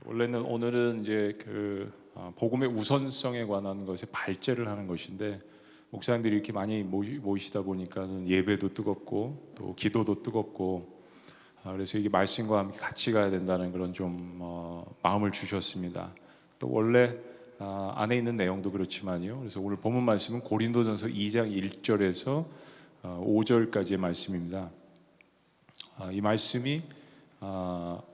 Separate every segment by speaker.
Speaker 1: 원래는 오늘은 이제 복음의 우선성에 관한 것에 발제를 하는 것인데, 목사님들이 이렇게 많이 모이시다 보니까는 예배도 뜨겁고 또 기도도 뜨겁고, 그래서 이게 말씀과 함께 같이 가야 된다는 그런 좀 마음을 주셨습니다. 또 원래 안에 있는 내용도 그렇지만요. 그래서 오늘 본문 말씀은 고린도전서 2장 1절에서 5절까지의 말씀입니다. 이 말씀이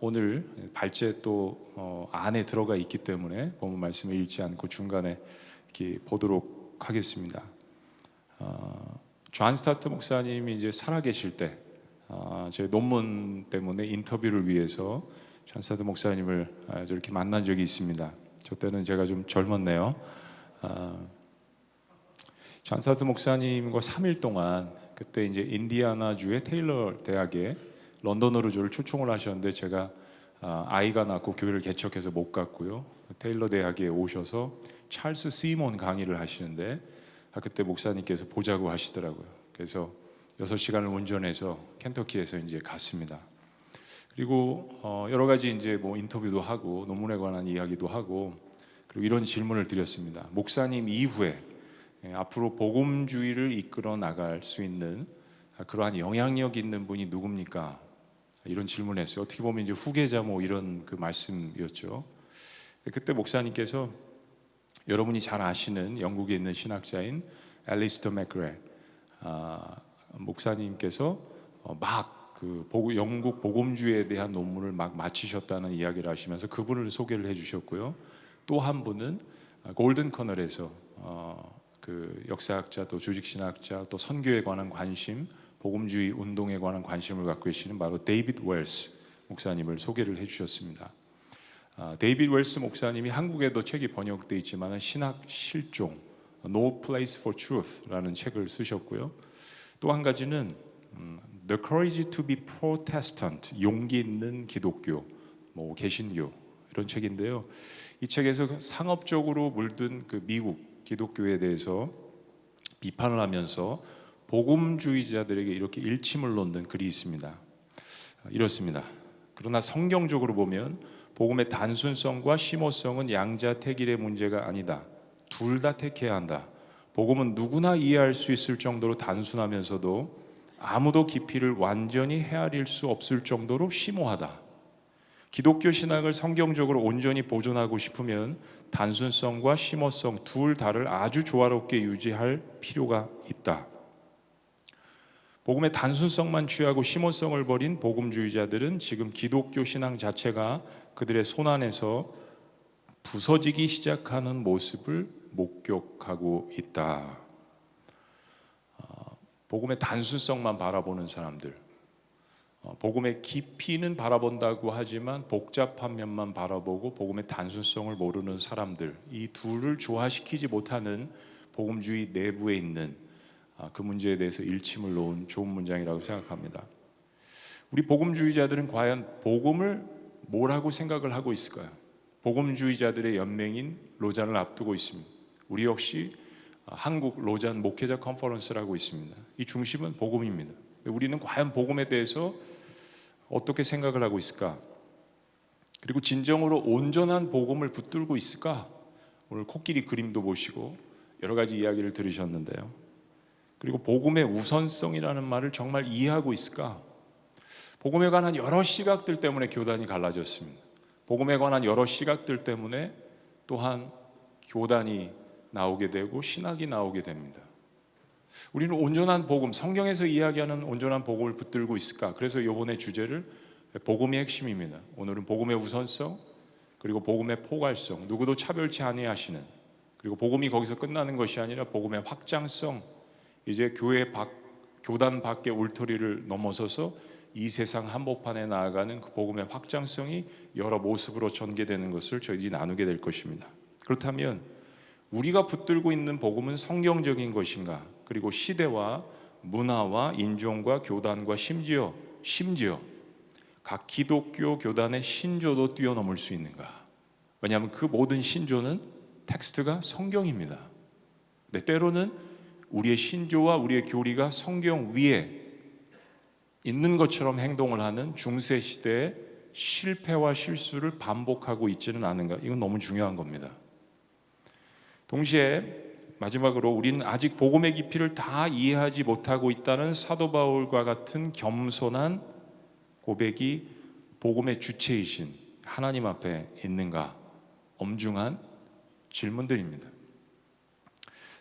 Speaker 1: 오늘 발제 또 안에 들어가 있기 때문에 본문 말씀을 읽지 않고 중간에 이렇게 보도록 하겠습니다. 존 스타트 목사님이 이제 살아계실 때 제 논문 때문에 인터뷰를 위해서 존 스타트 목사님을 저렇게 만난 적이 있습니다. 저 때는 제가 좀 젊었네요. 존 스타트 목사님과 3일 동안, 그때 이제 인디아나주의 테일러 대학에 런던으로 저를 초청을 하셨는데, 제가 아이가 낳고 교회를 개척해서 못 갔고요. 테일러 대학에 오셔서 찰스 시몬 강의를 하시는데, 그때 목사님께서 보자고 하시더라고요. 그래서 6시간을 운전해서 켄터키에서 이제 갔습니다. 그리고 여러 가지 이제 뭐 인터뷰도 하고 논문에 관한 이야기도 하고, 그리고 이런 질문을 드렸습니다. 목사님 이후에 앞으로 복음주의를 이끌어 나갈 수 있는 그러한 영향력 있는 분이 누굽니까? 이런 질문을 했어요. 어떻게 보면 이제 후계자 뭐 이런 그 말씀이었죠. 그때 목사님께서 여러분이 잘 아시는 영국에 있는 신학자인 앨리스터 맥그레 목사님께서 막 영국 복음주의에 대한 논문을 막 마치셨다는 이야기를 하시면서 그분을 소개를 해주셨고요. 또 한 분은 골든 커널에서 그 역사학자, 또 조직신학자, 또 선교에 관한 관심, 복음주의 운동에 관한 관심을 갖고 계시는 바로 데이비드 웰스 목사님을 소개를 해주셨습니다. 데이비드 웰스 목사님이 한국에도 책이 번역되어 있지만 신학 실종 No Place for Truth라는 책을 쓰셨고요. 또 한 가지는 The Courage to be Protestant, 용기 있는 기독교, 뭐 개신교, 이런 책인데요. 이 책에서 상업적으로 물든 그 미국 기독교에 대해서 비판을 하면서 복음주의자들에게 이렇게 일침을 놓는 글이 있습니다. 이렇습니다. 그러나 성경적으로 보면 복음의 단순성과 심오성은 양자택일의 문제가 아니다. 둘 다 택해야 한다. 복음은 누구나 이해할 수 있을 정도로 단순하면서도 아무도 깊이를 완전히 헤아릴 수 없을 정도로 심오하다. 기독교 신학을 성경적으로 온전히 보존하고 싶으면 단순성과 심오성 둘 다를 아주 조화롭게 유지할 필요가 있다. 복음의 단순성만 취하고 심오성을 버린 복음주의자들은 지금 기독교 신앙 자체가 그들의 손안에서 부서지기 시작하는 모습을 목격하고 있다. 복음의 단순성만 바라보는 사람들, 복음의 깊이는 바라본다고 하지만 복잡한 면만 바라보고 복음의 단순성을 모르는 사람들, 이 둘을 조화시키지 못하는 복음주의 내부에 있는 그 문제에 대해서 일침을 놓은 좋은 문장이라고 생각합니다. 우리 복음주의자들은 과연 복음을 뭐라고 생각을 하고 있을까요? 복음주의자들의 연맹인 로잔을 앞두고 있습니다. 우리 역시 한국 로잔 목회자 컨퍼런스라고 있습니다. 이 중심은 복음입니다. 우리는 과연 복음에 대해서 어떻게 생각을 하고 있을까? 그리고 진정으로 온전한 복음을 붙들고 있을까? 오늘 코끼리 그림도 보시고 여러 가지 이야기를 들으셨는데요. 그리고 복음의 우선성이라는 말을 정말 이해하고 있을까? 복음에 관한 여러 시각들 때문에 교단이 갈라졌습니다. 복음에 관한 여러 시각들 때문에 또한 교단이 나오게 되고 신학이 나오게 됩니다. 우리는 온전한 복음, 성경에서 이야기하는 온전한 복음을 붙들고 있을까? 그래서 이번에 주제를 복음의 핵심입니다. 오늘은 복음의 우선성, 그리고 복음의 포괄성, 누구도 차별치 아니하시는, 그리고 복음이 거기서 끝나는 것이 아니라 복음의 확장성, 이제 교단 밖의 울타리를 넘어서서 이 세상 한복판에 나아가는 그 복음의 확장성이 여러 모습으로 전개되는 것을 저희들이 나누게 될 것입니다. 그렇다면 우리가 붙들고 있는 복음은 성경적인 것인가? 그리고 시대와 문화와 인종과 교단과 심지어 각 기독교 교단의 신조도 뛰어넘을 수 있는가? 왜냐하면 그 모든 신조는 텍스트가 성경입니다. 근데 때로는 우리의 신조와 우리의 교리가 성경 위에 있는 것처럼 행동을 하는 중세 시대의 실패와 실수를 반복하고 있지는 않은가? 이건 너무 중요한 겁니다. 동시에 마지막으로 우리는 아직 복음의 깊이를 다 이해하지 못하고 있다는 사도 바울과 같은 겸손한 고백이 복음의 주체이신 하나님 앞에 있는가? 엄중한 질문들입니다.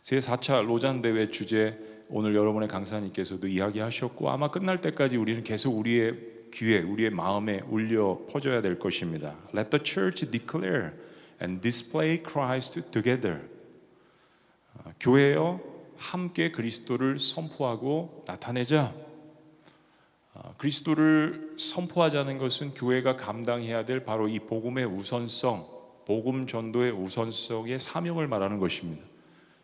Speaker 1: 제4차 로잔 대회 주제 오늘 여러분의 강사님께서도 이야기하셨고 아마 끝날 때까지 우리는 계속 우리의 귀에, 우리의 마음에 울려 퍼져야 될 것입니다. Let the church declare and display Christ together. 교회여 함께 그리스도를 선포하고 나타내자. 그리스도를 선포하자는 것은 교회가 감당해야 될 바로 이 복음의 우선성, 복음 전도의 우선성의 사명을 말하는 것입니다.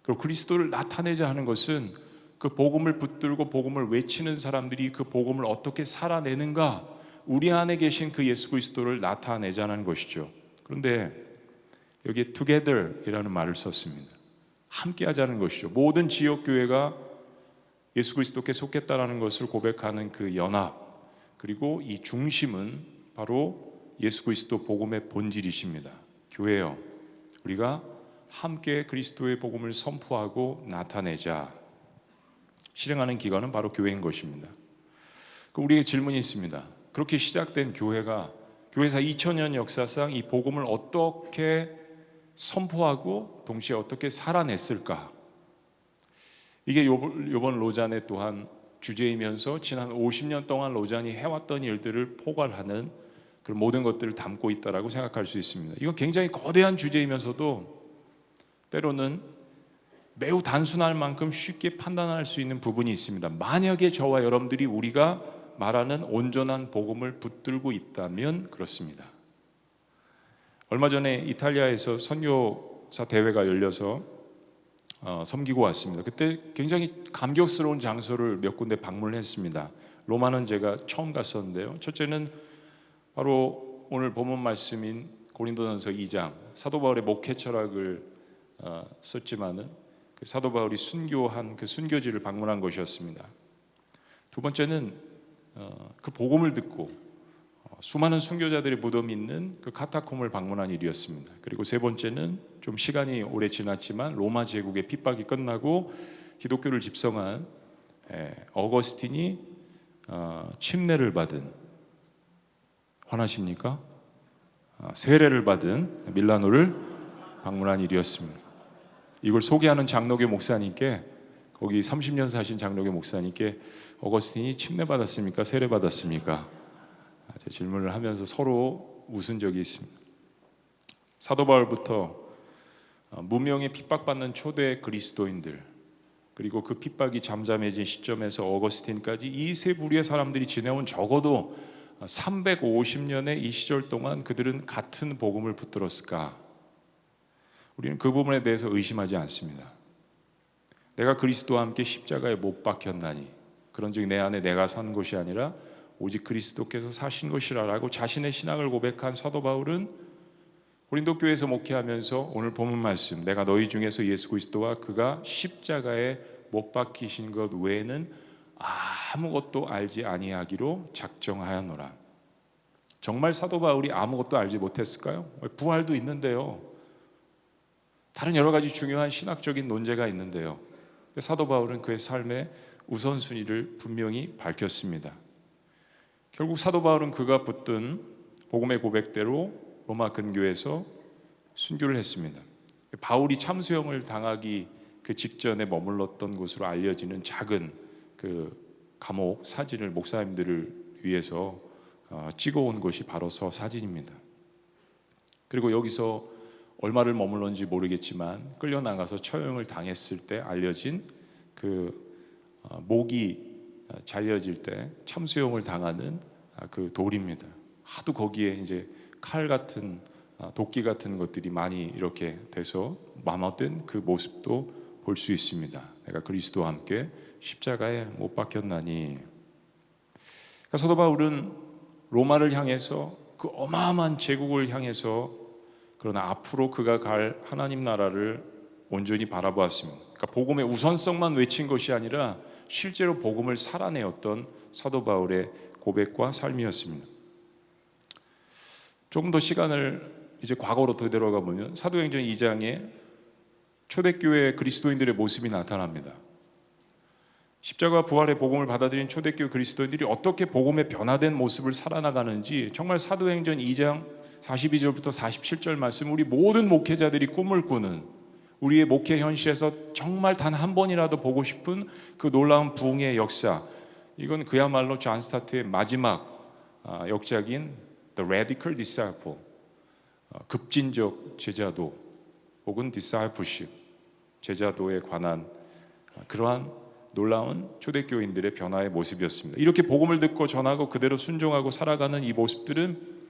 Speaker 1: 그리고 그리스도를 나타내자 하는 것은 그 복음을 붙들고 복음을 외치는 사람들이 그 복음을 어떻게 살아내는가, 우리 안에 계신 그 예수 그리스도를 나타내자는 것이죠. 그런데 여기에 together이라는 말을 썼습니다. 함께 하자는 것이죠. 모든 지역교회가 예수 그리스도께 속했다는 것을 고백하는 그 연합, 그리고 이 중심은 바로 예수 그리스도 복음의 본질이십니다. 교회여, 우리가 함께 그리스도의 복음을 선포하고 나타내자. 실행하는 기관은 바로 교회인 것입니다. 우리에게 질문이 있습니다. 그렇게 시작된 교회가 교회사 2000년 역사상 이 복음을 어떻게 선포하고 동시에 어떻게 살아냈을까? 이게 이번 로잔의 또한 주제이면서 지난 50년 동안 로잔이 해왔던 일들을 포괄하는 그런 모든 것들을 담고 있다라고 생각할 수 있습니다. 이건 굉장히 거대한 주제이면서도 때로는 매우 단순할 만큼 쉽게 판단할 수 있는 부분이 있습니다. 만약에 저와 여러분들이 우리가 말하는 온전한 복음을 붙들고 있다면 그렇습니다. 얼마 전에 이탈리아에서 선교사 대회가 열려서 섬기고 왔습니다. 그때 굉장히 감격스러운 장소를 몇 군데 방문을 했습니다. 로마는 제가 처음 갔었는데요. 첫째는 바로 오늘 본문 말씀인 고린도전서 2장, 사도 바울의 목회 철학을 썼지만은 그 사도 바울이 순교한 그 순교지를 방문한 것이었습니다. 두 번째는 그 복음을 듣고 수많은 순교자들의 무덤이 있는 그 카타콤을 방문한 일이었습니다. 그리고 세 번째는 좀 시간이 오래 지났지만 로마 제국의 핍박이 끝나고 기독교를 집성한 어거스틴이 침례를 받은, 화나십니까? 세례를 받은 밀라노를 방문한 일이었습니다. 이걸 소개하는 장로교 목사님께, 거기 30년 사신 장로교 목사님께 어거스틴이 침례 받았습니까? 세례 받았습니까? 질문을 하면서 서로 웃은 적이 있습니다. 사도 바울부터 무명에 핍박받는 초대 그리스도인들, 그리고 그 핍박이 잠잠해진 시점에서 어거스틴까지 이 세 부류의 사람들이 지내온 적어도 350년의 이 시절 동안 그들은 같은 복음을 붙들었을까? 우리는 그 부분에 대해서 의심하지 않습니다. 내가 그리스도와 함께 십자가에 못 박혔나니 그런즉 내 안에 내가 산 것이 아니라 오직 그리스도께서 사신 것이라라고 자신의 신앙을 고백한 사도 바울은 고린도 교회에서 목회하면서 오늘 본문 말씀, 내가 너희 중에서 예수 그리스도와 그가 십자가에 못 박히신 것 외에는 아무것도 알지 아니하기로 작정하였노라. 정말 사도 바울이 아무것도 알지 못했을까요? 부활도 있는데요. 다른 여러 가지 중요한 신학적인 논제가 있는데요. 사도 바울은 그의 삶의 우선순위를 분명히 밝혔습니다. 결국 사도 바울은 그가 붙든 복음의 고백대로 로마 근교에서 순교를 했습니다. 바울이 참수형을 당하기 그 직전에 머물렀던 곳으로 알려지는 작은 그 감옥 사진을 목사님들을 위해서 찍어온 것이 바로 서 사진입니다. 그리고 여기서 얼마를 머물렀는지 모르겠지만 끌려나가서 처형을 당했을 때 알려진 그 목이 잘려질 때 참수형을 당하는 그 돌입니다. 하도 거기에 이제 칼 같은 도끼 같은 것들이 많이 이렇게 돼서 마모된 그 모습도 볼 수 있습니다. 내가 그리스도와 함께 십자가에 못 박혔나니. 그러니까 사도 바울은 로마를 향해서 그 어마어마한 제국을 향해서, 그러나 앞으로 그가 갈 하나님 나라를 온전히 바라보았습니다. 그러니까 복음의 우선성만 외친 것이 아니라 실제로 복음을 살아내었던 사도 바울의 고백과 삶이었습니다. 조금 더 시간을 이제 과거로 되돌아가 보면 사도행전 2장에 초대교회 그리스도인들의 모습이 나타납니다. 십자가 부활의 복음을 받아들인 초대교회 그리스도인들이 어떻게 복음의 변화된 모습을 살아나가는지 정말 사도행전 2장 42절부터 47절 말씀, 우리 모든 목회자들이 꿈을 꾸는, 우리의 목회 현실에서 정말 단 한 번이라도 보고 싶은 그 놀라운 부흥의 역사, 이건 그야말로 존 스타트의 마지막 역작인 The Radical Disciple, 급진적 제자도 혹은 Discipleship, 제자도에 관한 그러한 놀라운 초대교인들의 변화의 모습이었습니다. 이렇게 복음을 듣고 전하고 그대로 순종하고 살아가는 이 모습들은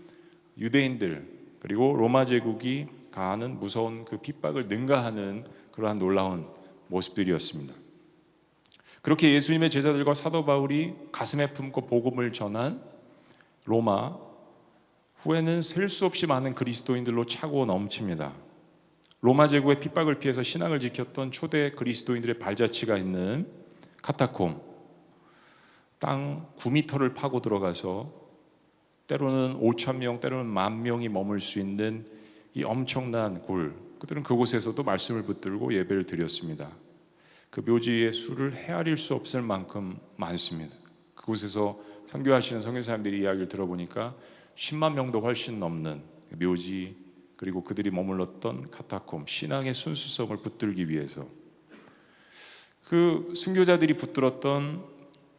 Speaker 1: 유대인들 그리고 로마 제국이 가하는 무서운 그 핍박을 능가하는 그러한 놀라운 모습들이었습니다. 그렇게 예수님의 제자들과 사도 바울이 가슴에 품고 복음을 전한 로마, 후에는 셀 수 없이 많은 그리스도인들로 차고 넘칩니다. 로마 제국의 핍박을 피해서 신앙을 지켰던 초대 그리스도인들의 발자취가 있는 카타콤, 땅 9m를 파고 들어가서 때로는 5,000명, 때로는 10,000명이 머물 수 있는 이 엄청난 굴, 그들은 그곳에서도 말씀을 붙들고 예배를 드렸습니다. 그 묘지의 수를 헤아릴 수 없을 만큼 많습니다. 그곳에서 선교하시는 선교사님들이 이야기를 들어보니까 10만 명도 훨씬 넘는 묘지, 그리고 그들이 머물렀던 카타콤, 신앙의 순수성을 붙들기 위해서 그 순교자들이 붙들었던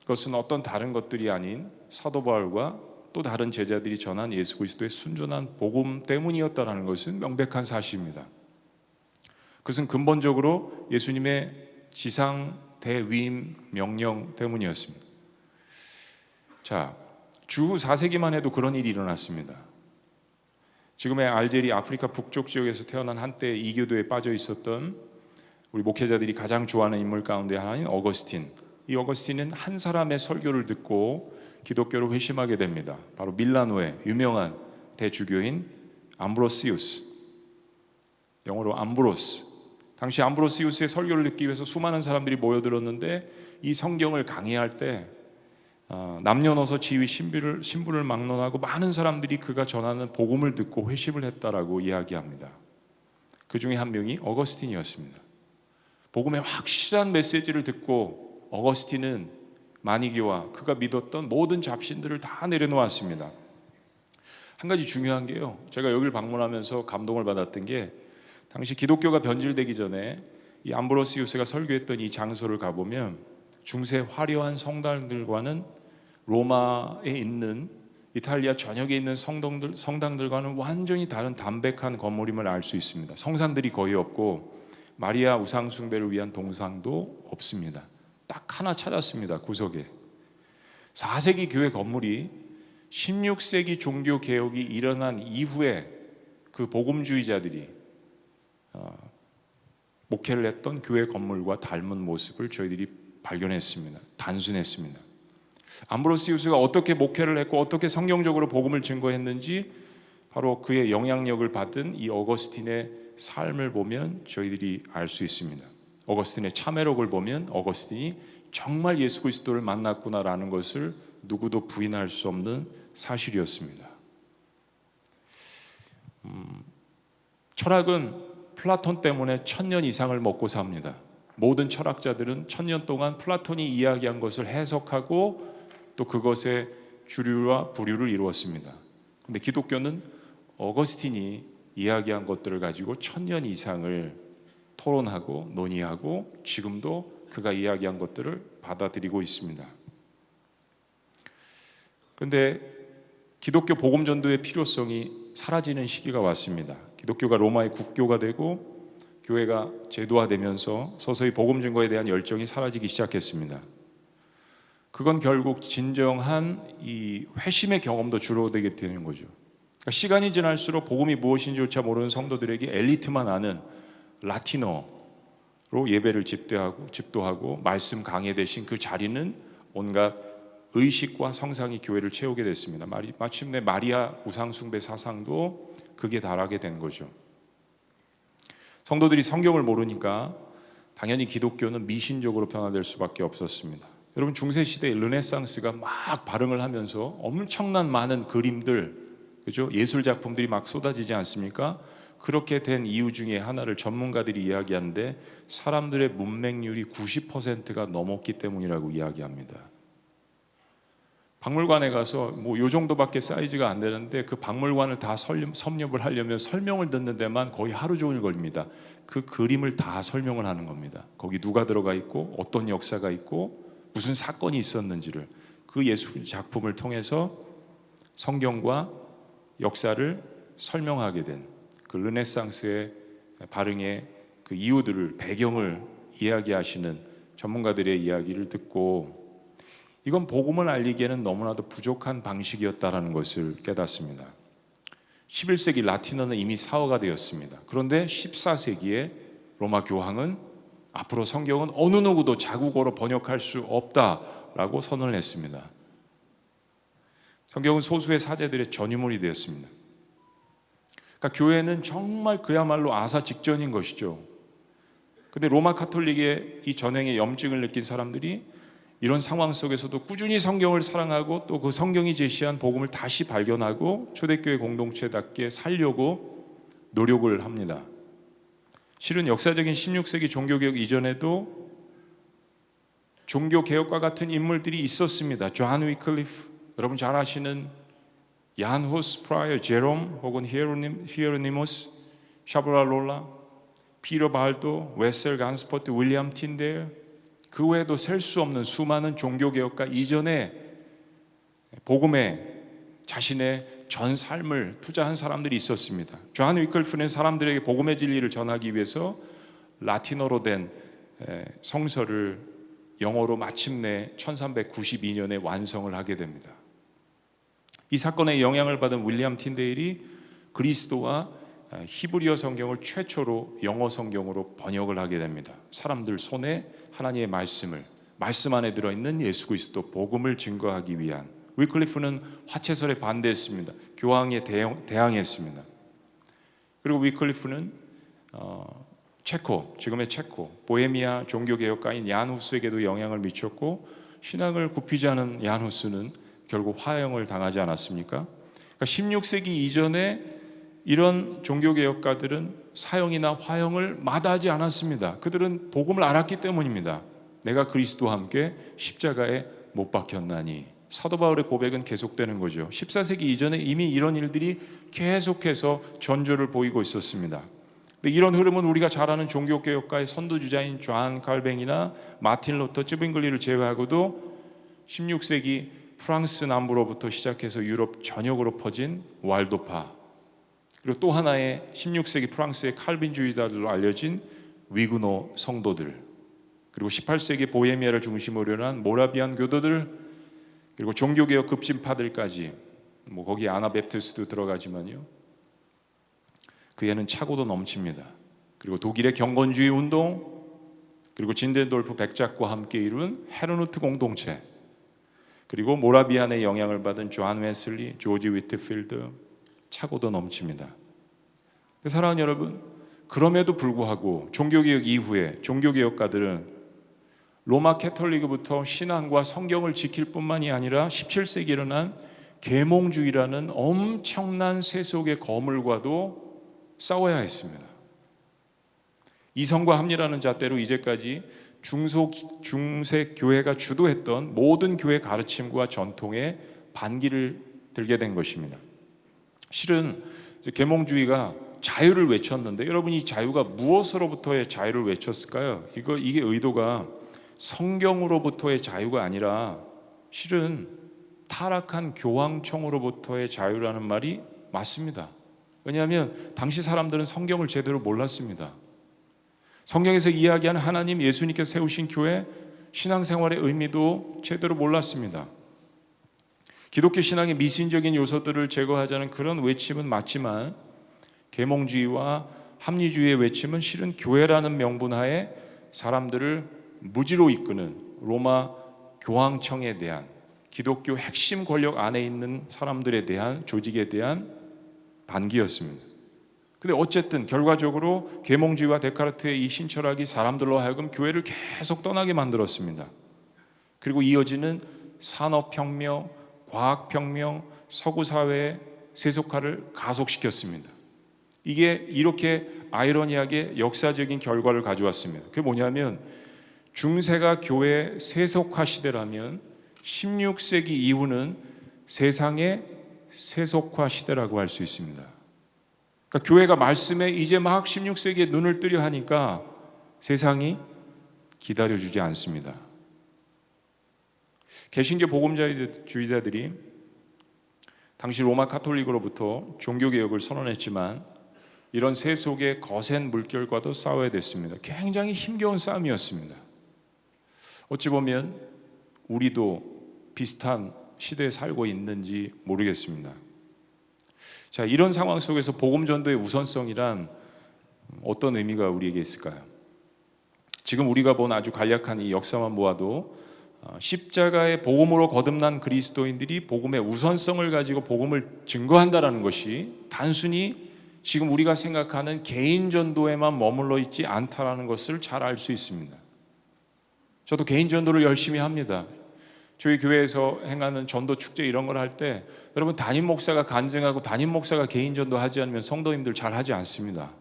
Speaker 1: 것은 어떤 다른 것들이 아닌 사도 바울과 또 다른 제자들이 전한 예수 그리스도의 순전한 복음 때문이었다는 것은 명백한 사실입니다. 그것은 근본적으로 예수님의 지상 대위임 명령 때문이었습니다. 자, 주 4세기만 해도 그런 일이 일어났습니다. 지금의 알제리 아프리카 북쪽 지역에서 태어난 한때 이교도에 빠져 있었던 우리 목회자들이 가장 좋아하는 인물 가운데 하나인 어거스틴. 이 어거스틴은 한 사람의 설교를 듣고 기독교로 회심하게 됩니다. 바로 밀라노의 유명한 대주교인 암브로시우스, 영어로 암브로스. 당시 암브로시우스의 설교를 듣기 위해서 수많은 사람들이 모여들었는데 이 성경을 강의할 때 남녀노소 지위 신부를 막론하고 많은 사람들이 그가 전하는 복음을 듣고 회심을 했다라고 이야기합니다. 그 중에 한 명이 어거스틴이었습니다. 복음의 확실한 메시지를 듣고 어거스틴은 마니기와 그가 믿었던 모든 잡신들을 다 내려놓았습니다. 한 가지 중요한 게요, 제가 여기를 방문하면서 감동을 받았던 게, 당시 기독교가 변질되기 전에 이 암브로시우스가 설교했던 이 장소를 가보면 중세 화려한 성당들과는 로마에 있는 이탈리아 전역에 있는 성당들과는 완전히 다른 담백한 건물임을 알 수 있습니다. 성산들이 거의 없고 마리아 우상 숭배를 위한 동상도 없습니다. 딱 하나 찾았습니다. 구석에 4세기 교회 건물이 16세기 종교 개혁이 일어난 이후에 그 복음주의자들이 목회를 했던 교회 건물과 닮은 모습을 저희들이 발견했습니다. 단순했습니다. 암브로시우스가 어떻게 목회를 했고 어떻게 성경적으로 복음을 증거했는지 바로 그의 영향력을 받은 이 어거스틴의 삶을 보면 저희들이 알 수 있습니다. 어거스틴의 참회록을 보면 어거스틴이 정말 예수 그리스도를 만났구나라는 것을 누구도 부인할 수 없는 사실이었습니다. 철학은 플라톤 때문에 1000년 이상을 먹고 삽니다. 모든 철학자들은 1000년 동안 플라톤이 이야기한 것을 해석하고 또 그것의 주류와 부류를 이루었습니다. 그런데 기독교는 어거스틴이 이야기한 것들을 가지고 1000년 이상을 토론하고 논의하고 지금도 그가 이야기한 것들을 받아들이고 있습니다. 그런데 기독교 복음 전도의 필요성이 사라지는 시기가 왔습니다. 기독교가 로마의 국교가 되고 교회가 제도화되면서 서서히 복음 증거에 대한 열정이 사라지기 시작했습니다. 그건 결국 진정한 이 회심의 경험도 줄어들게 되는 거죠. 그러니까 시간이 지날수록 복음이 무엇인지조차 모르는 성도들에게 엘리트만 아는 라틴어로 예배를 집도하고 말씀 강해 대신 그 자리는 온갖 의식과 성상이 교회를 채우게 됐습니다. 마침내 마리아 우상숭배 사상도 극에 달하게 된 거죠. 성도들이 성경을 모르니까 당연히 기독교는 미신적으로 변화될 수밖에 없었습니다. 여러분, 중세시대에 르네상스가 막 발흥을 하면서 엄청난 많은 그림들, 그죠? 예술 작품들이 막 쏟아지지 않습니까? 그렇게 된 이유 중에 하나를 전문가들이 이야기하는데 사람들의 문맹률이 90%가 넘었기 때문이라고 이야기합니다. 박물관에 가서 뭐 요 정도밖에 사이즈가 안 되는데 그 박물관을 다 섭렵을 하려면 설명을 듣는 데만 거의 하루 종일 걸립니다. 그 그림을 다 설명을 하는 겁니다. 거기 누가 들어가 있고 어떤 역사가 있고 무슨 사건이 있었는지를 그 예술 작품을 통해서 성경과 역사를 설명하게 된 그 르네상스의 발흥의 그 이유들을 배경을 이야기하시는 전문가들의 이야기를 듣고 이건 복음을 알리기에는 너무나도 부족한 방식이었다라는 것을 깨닫습니다. 11세기 라틴어는 이미 사어가 되었습니다. 그런데 14세기에 로마 교황은 앞으로 성경은 어느 누구도 자국어로 번역할 수 없다라고 선언을 했습니다. 성경은 소수의 사제들의 전유물이 되었습니다. 그러니까 교회는 정말 그야말로 아사 직전인 것이죠. 근데 로마 카톨릭의 이 전횡의 염증을 느낀 사람들이 이런 상황 속에서도 꾸준히 성경을 사랑하고 또 그 성경이 제시한 복음을 다시 발견하고 초대교회 공동체답게 살려고 노력을 합니다. 실은 역사적인 16세기 종교개혁 이전에도 종교개혁과 같은 인물들이 있었습니다. 존 위클리프, 여러분 잘 아시는 얀 후스 프라이어, 제롬 혹은 히에로니모스, 샤브랄롤라, 피터 발도, 웨셀 간스포트, 윌리엄 틴데일, 그 외에도 셀 수 없는 수많은 종교개혁가 이전에 복음에 자신의 전 삶을 투자한 사람들이 있었습니다. 존 위클리프는 사람들에게 복음의 진리를 전하기 위해서 라틴어로 된 성서를 영어로 마침내 1392년에 완성을 하게 됩니다. 이 사건에 영향을 받은 윌리엄 틴데일이 그리스도와 히브리어 성경을 최초로 영어 성경으로 번역을 하게 됩니다. 사람들 손에 하나님의 말씀 안에 들어있는 예수 그리스도 복음을 증거하기 위한. 위클리프는 화채설에 반대했습니다. 교황에 대항했습니다. 그리고 위클리프는 지금의 체코, 보헤미아 종교개혁가인 얀 후스에게도 영향을 미쳤고 신앙을 굽히지 않은 얀 후스는 결국 화형을 당하지 않았습니까? 그러니까 16세기 이전에 이런 종교개혁가들은 사형이나 화형을 마다하지 않았습니다. 그들은 복음을 알았기 때문입니다. 내가 그리스도와 함께 십자가에 못 박혔나니. 사도 바울의 고백은 계속되는 거죠. 14세기 이전에 이미 이런 일들이 계속해서 전조를 보이고 있었습니다. 근데 이런 흐름은 우리가 잘 아는 종교개혁가의 선두주자인 존 칼뱅이나 마틴 루터, 쯔빙글리를 제외하고도 16세기 프랑스 남부로부터 시작해서 유럽 전역으로 퍼진 왈도파, 그리고 또 하나의 16세기 프랑스의 칼빈주의자들로 알려진 위그노 성도들, 그리고 18세기 보헤미아를 중심으로 한 모라비안 교도들, 그리고 종교개혁 급진파들까지, 뭐 거기에 아나베프티스도 들어가지만요, 그에는 차고도 넘칩니다. 그리고 독일의 경건주의 운동, 그리고 진덴돌프 백작과 함께 이룬 헤르누트 공동체, 그리고 모라비안의 영향을 받은 존 웨슬리, 조지 위트필드, 차고도 넘칩니다. 사랑하는 여러분, 그럼에도 불구하고 종교개혁 이후에 종교개혁가들은 로마 캐톨릭부터 신앙과 성경을 지킬 뿐만이 아니라 17세기에 일어난 계몽주의라는 엄청난 세속의 거물과도 싸워야 했습니다. 이성과 합리라는 잣대로 이제까지 중세 교회가 주도했던 모든 교회 가르침과 전통에 반기를 들게 된 것입니다. 실은 계몽주의가 자유를 외쳤는데 여러분, 이 자유가 무엇으로부터의 자유를 외쳤을까요? 이게 의도가 성경으로부터의 자유가 아니라 실은 타락한 교황청으로부터의 자유라는 말이 맞습니다. 왜냐하면 당시 사람들은 성경을 제대로 몰랐습니다. 성경에서 이야기하는 하나님, 예수님께서 세우신 교회, 신앙생활의 의미도 제대로 몰랐습니다. 기독교 신앙의 미신적인 요소들을 제거하자는 그런 외침은 맞지만 계몽주의와 합리주의의 외침은 실은 교회라는 명분 하에 사람들을 무지로 이끄는 로마 교황청에 대한, 기독교 핵심 권력 안에 있는 사람들에 대한, 조직에 대한 반기였습니다. 근데 어쨌든 결과적으로 계몽주의와 데카르트의 이 신철학이 사람들로 하여금 교회를 계속 떠나게 만들었습니다. 그리고 이어지는 산업혁명, 과학혁명, 서구사회의 세속화를 가속시켰습니다. 이게 이렇게 아이러니하게 역사적인 결과를 가져왔습니다. 그게 뭐냐면 중세가 교회 세속화 시대라면 16세기 이후는 세상의 세속화 시대라고 할 수 있습니다. 그러니까 교회가 말씀에 이제 막 16세기에 눈을 뜨려 하니까 세상이 기다려주지 않습니다. 개신교 복음주의자들이 당시 로마 카톨릭으로부터 종교개혁을 선언했지만 이런 세속의 거센 물결과도 싸워야 됐습니다. 굉장히 힘겨운 싸움이었습니다. 어찌 보면 우리도 비슷한 시대에 살고 있는지 모르겠습니다. 자, 이런 상황 속에서 복음 전도의 우선성이란 어떤 의미가 우리에게 있을까요? 지금 우리가 본 아주 간략한 이 역사만 보아도 십자가의 복음으로 거듭난 그리스도인들이 복음의 우선성을 가지고 복음을 증거한다는 것이 단순히 지금 우리가 생각하는 개인 전도에만 머물러 있지 않다라는 것을 잘 알 수 있습니다. 저도 개인 전도를 열심히 합니다. 저희 교회에서 행하는 전도 축제 이런 걸 할 때 여러분 담임 목사가 간증하고 담임 목사가 개인 전도 하지 않으면 성도님들 잘 하지 않습니다.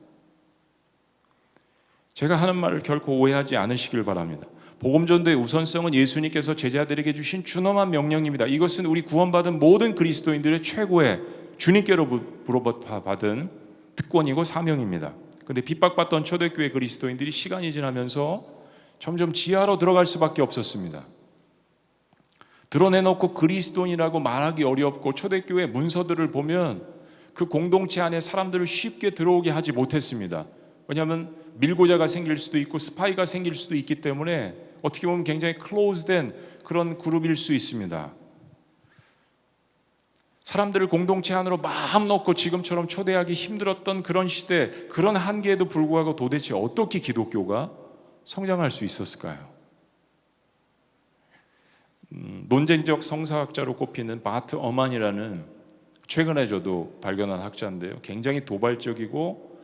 Speaker 1: 제가 하는 말을 결코 오해하지 않으시길 바랍니다. 복음 전도의 우선성은 예수님께서 제자들에게 주신 준엄한 명령입니다. 이것은 우리 구원받은 모든 그리스도인들의 최고의 주님께로부터 받은 특권이고 사명입니다. 그런데 핍박받던 초대교회 그리스도인들이 시간이 지나면서 점점 지하로 들어갈 수밖에 없었습니다. 드러내놓고 그리스도인이라고 말하기 어렵고 초대교회 문서들을 보면 그 공동체 안에 사람들을 쉽게 들어오게 하지 못했습니다. 왜냐하면 밀고자가 생길 수도 있고 스파이가 생길 수도 있기 때문에 어떻게 보면 굉장히 클로즈된 그런 그룹일 수 있습니다. 사람들을 공동체 안으로 마음 놓고 지금처럼 초대하기 힘들었던 그런 시대, 그런 한계에도 불구하고 도대체 어떻게 기독교가 성장할 수 있었을까요? 논쟁적 성사학자로 꼽히는 바트 어만이라는 최근에 저도 발견한 학자인데요. 굉장히 도발적이고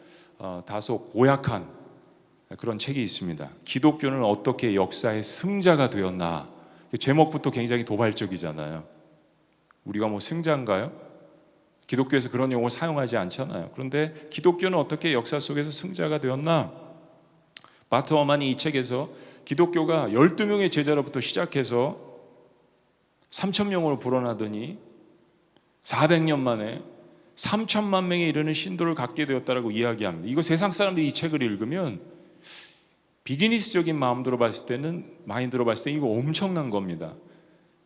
Speaker 1: 다소 고약한 그런 책이 있습니다. 기독교는 어떻게 역사의 승자가 되었나. 제목부터 굉장히 도발적이잖아요. 우리가 뭐 승자인가요? 기독교에서 그런 용어 사용하지 않잖아요. 그런데 기독교는 어떻게 역사 속에서 승자가 되었나? 바트 어만이 이 책에서 기독교가 12명의 제자로부터 시작해서 3,000명으로 불어나더니 400년 만에 3천만 명에 이르는 신도를 갖게 되었다라고 이야기합니다. 이거 세상 사람들이 이 책을 읽으면 비즈니스적인 마인드로 봤을 때는 이거 엄청난 겁니다.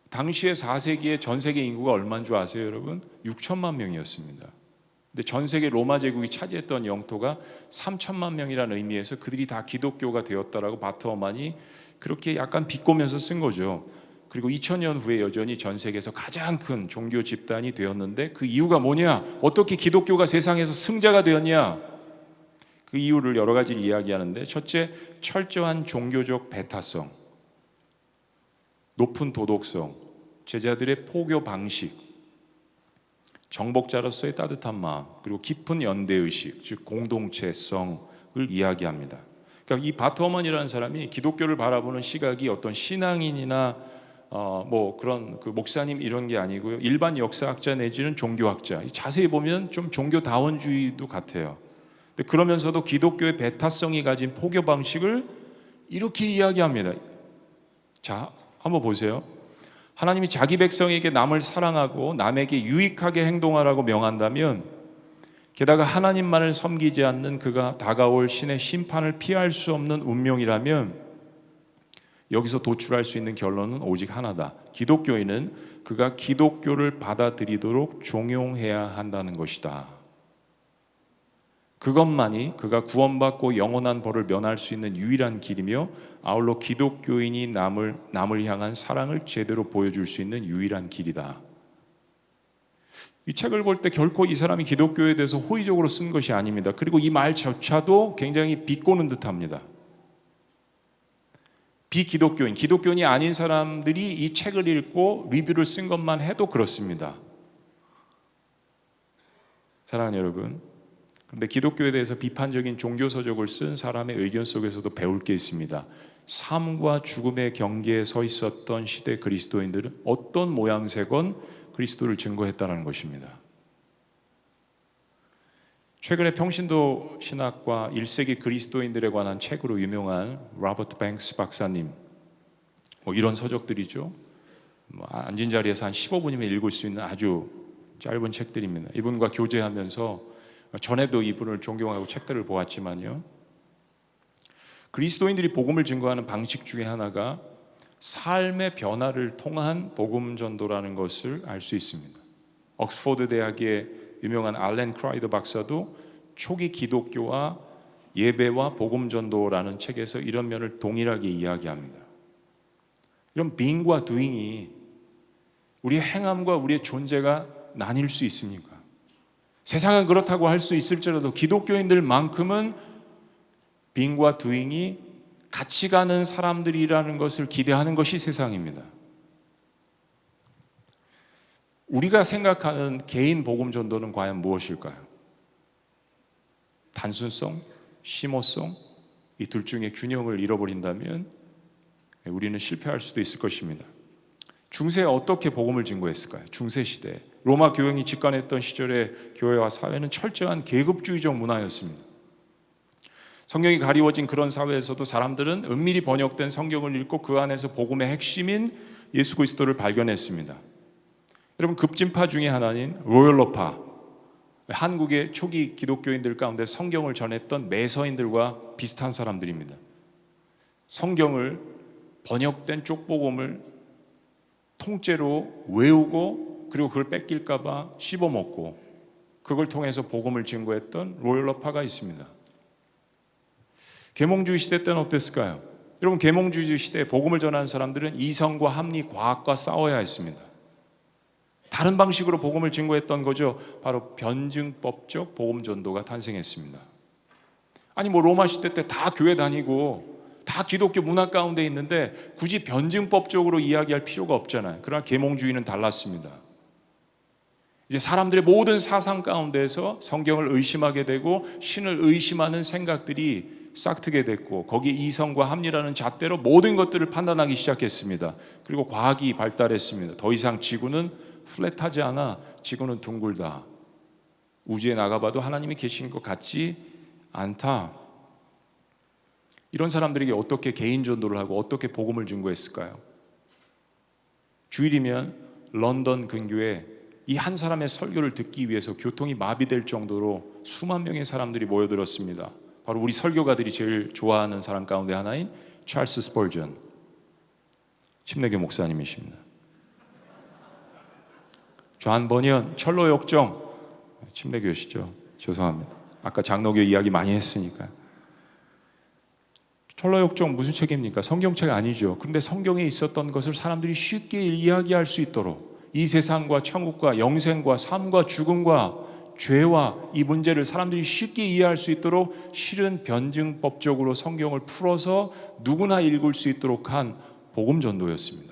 Speaker 1: 당시에 4세기에 전 세계 인구가 얼마인 줄 아세요, 여러분? 6천만 명이었습니다. 근데 전 세계 로마 제국이 차지했던 영토가 3천만 명이라는 의미에서 그들이 다 기독교가 되었다라고 바트 어만이 그렇게 약간 비꼬면서 쓴 거죠. 그리고 2000년 후에 여전히 전 세계에서 가장 큰 종교 집단이 되었는데 그 이유가 뭐냐? 어떻게 기독교가 세상에서 승자가 되었냐? 그 이유를 여러 가지를 이야기하는데 첫째, 철저한 종교적 배타성, 높은 도덕성, 제자들의 포교 방식, 정복자로서의 따뜻한 마음, 그리고 깊은 연대의식, 즉 공동체성을 이야기합니다. 그러니까 이 바트 어만이라는 사람이 기독교를 바라보는 시각이 어떤 신앙인이나 뭐 그런 그 목사님 이런 게 아니고요. 일반 역사학자 내지는 종교학자. 자세히 보면 좀 종교다원주의도 같아요. 근데 그러면서도 기독교의 배타성이 가진 포교 방식을 이렇게 이야기합니다. 자, 한번 보세요. 하나님이 자기 백성에게 남을 사랑하고 남에게 유익하게 행동하라고 명한다면 게다가 하나님만을 섬기지 않는 그가 다가올 신의 심판을 피할 수 없는 운명이라면 여기서 도출할 수 있는 결론은 오직 하나다. 기독교인은 그가 기독교를 받아들이도록 종용해야 한다는 것이다. 그것만이 그가 구원받고 영원한 벌을 면할 수 있는 유일한 길이며 아울러 기독교인이 남을 향한 사랑을 제대로 보여줄 수 있는 유일한 길이다. 이 책을 볼 때 결코 이 사람이 기독교에 대해서 호의적으로 쓴 것이 아닙니다. 그리고 이 말조차도 굉장히 비꼬는 듯합니다. 비기독교인, 기독교인이 아닌 사람들이 이 책을 읽고 리뷰를 쓴 것만 해도 그렇습니다. 사랑하는 여러분, 그런데 기독교에 대해서 비판적인 종교서적을 쓴 사람의 의견 속에서도 배울 게 있습니다. 삶과 죽음의 경계에 서 있었던 시대 그리스도인들은 어떤 모양새건 그리스도를 증거했다는 것입니다. 최근에 평신도 신학과 1세기 그리스도인들에 관한 책으로 유명한 로버트 뱅스 박사님, 이런 서적들이죠. 앉은 자리에서 한 15분이면 읽을 수 있는 아주 짧은 책들입니다. 이분과 교제하면서 전에도 이분을 존경하고 책들을 보았지만요, 그리스도인들이 복음을 증거하는 방식 중에 하나가 삶의 변화를 통한 복음 전도라는 것을 알 수 있습니다. 옥스퍼드 대학의 유명한 알렌 크라이더 박사도 초기 기독교와 예배와 복음 전도라는 책에서 이런 면을 동일하게 이야기합니다. 이런 being과 doing이 우리의 행함과 우리의 존재가 나뉠 수 있습니까? 세상은 그렇다고 할 수 있을지라도 기독교인들만큼은 being과 doing이 같이 가는 사람들이라는 것을 기대하는 것이 세상입니다. 우리가 생각하는 개인 복음 전도는 과연 무엇일까요? 단순성, 심오성, 이 둘 중에 균형을 잃어버린다면 우리는 실패할 수도 있을 것입니다. 중세에 어떻게 복음을 증거했을까요? 중세 시대 로마 교황이 집권했던 시절의 교회와 사회는 철저한 계급주의적 문화였습니다. 성경이 가리워진 그런 사회에서도 사람들은 은밀히 번역된 성경을 읽고 그 안에서 복음의 핵심인 예수 그리스도를 발견했습니다. 여러분, 급진파 중에 하나인 로열러파, 한국의 초기 기독교인들 가운데 성경을 전했던 매서인들과 비슷한 사람들입니다. 성경을 번역된 쪽복음을 통째로 외우고 그리고 그걸 뺏길까 봐 씹어먹고 그걸 통해서 복음을 증거했던 로열러파가 있습니다. 계몽주의 시대 때는 어땠을까요? 여러분, 계몽주의 시대에 복음을 전하는 사람들은 이성과 합리, 과학과 싸워야 했습니다. 다른 방식으로 복음을 증거했던 거죠. 바로 변증법적 복음 전도가 탄생했습니다. 아니 로마 시대 때 다 교회 다니고 다 기독교 문화 가운데 있는데 굳이 변증법적으로 이야기할 필요가 없잖아요. 그러나 계몽주의는 달랐습니다. 이제 사람들의 모든 사상 가운데서 성경을 의심하게 되고 신을 의심하는 생각들이 싹트게 됐고 거기에 이성과 합리라는 잣대로 모든 것들을 판단하기 시작했습니다. 그리고 과학이 발달했습니다. 더 이상 지구는 플랫하지 않아, 지구는 둥글다. 우주에 나가봐도 하나님이 계신 것 같지 않다. 이런 사람들에게 어떻게 개인 전도를 하고 어떻게 복음을 증거했을까요? 주일이면 런던 근교에 이 한 사람의 설교를 듣기 위해서 교통이 마비될 정도로 수만 명의 사람들이 모여들었습니다. 바로 우리 설교가들이 제일 좋아하는 사람 가운데 하나인 찰스 스펄전 침례교 목사님이십니다. 존 버니언 철로 역정 침례교시죠. 죄송합니다. 아까 장로교 이야기 많이 했으니까. 철로 역정 무슨 책입니까? 성경책 아니죠. 그런데 성경에 있었던 것을 사람들이 쉽게 이야기할 수 있도록 이 세상과 천국과 영생과 삶과 죽음과 죄와 이 문제를 사람들이 쉽게 이해할 수 있도록 실은 변증법적으로 성경을 풀어서 누구나 읽을 수 있도록 한 복음 전도였습니다.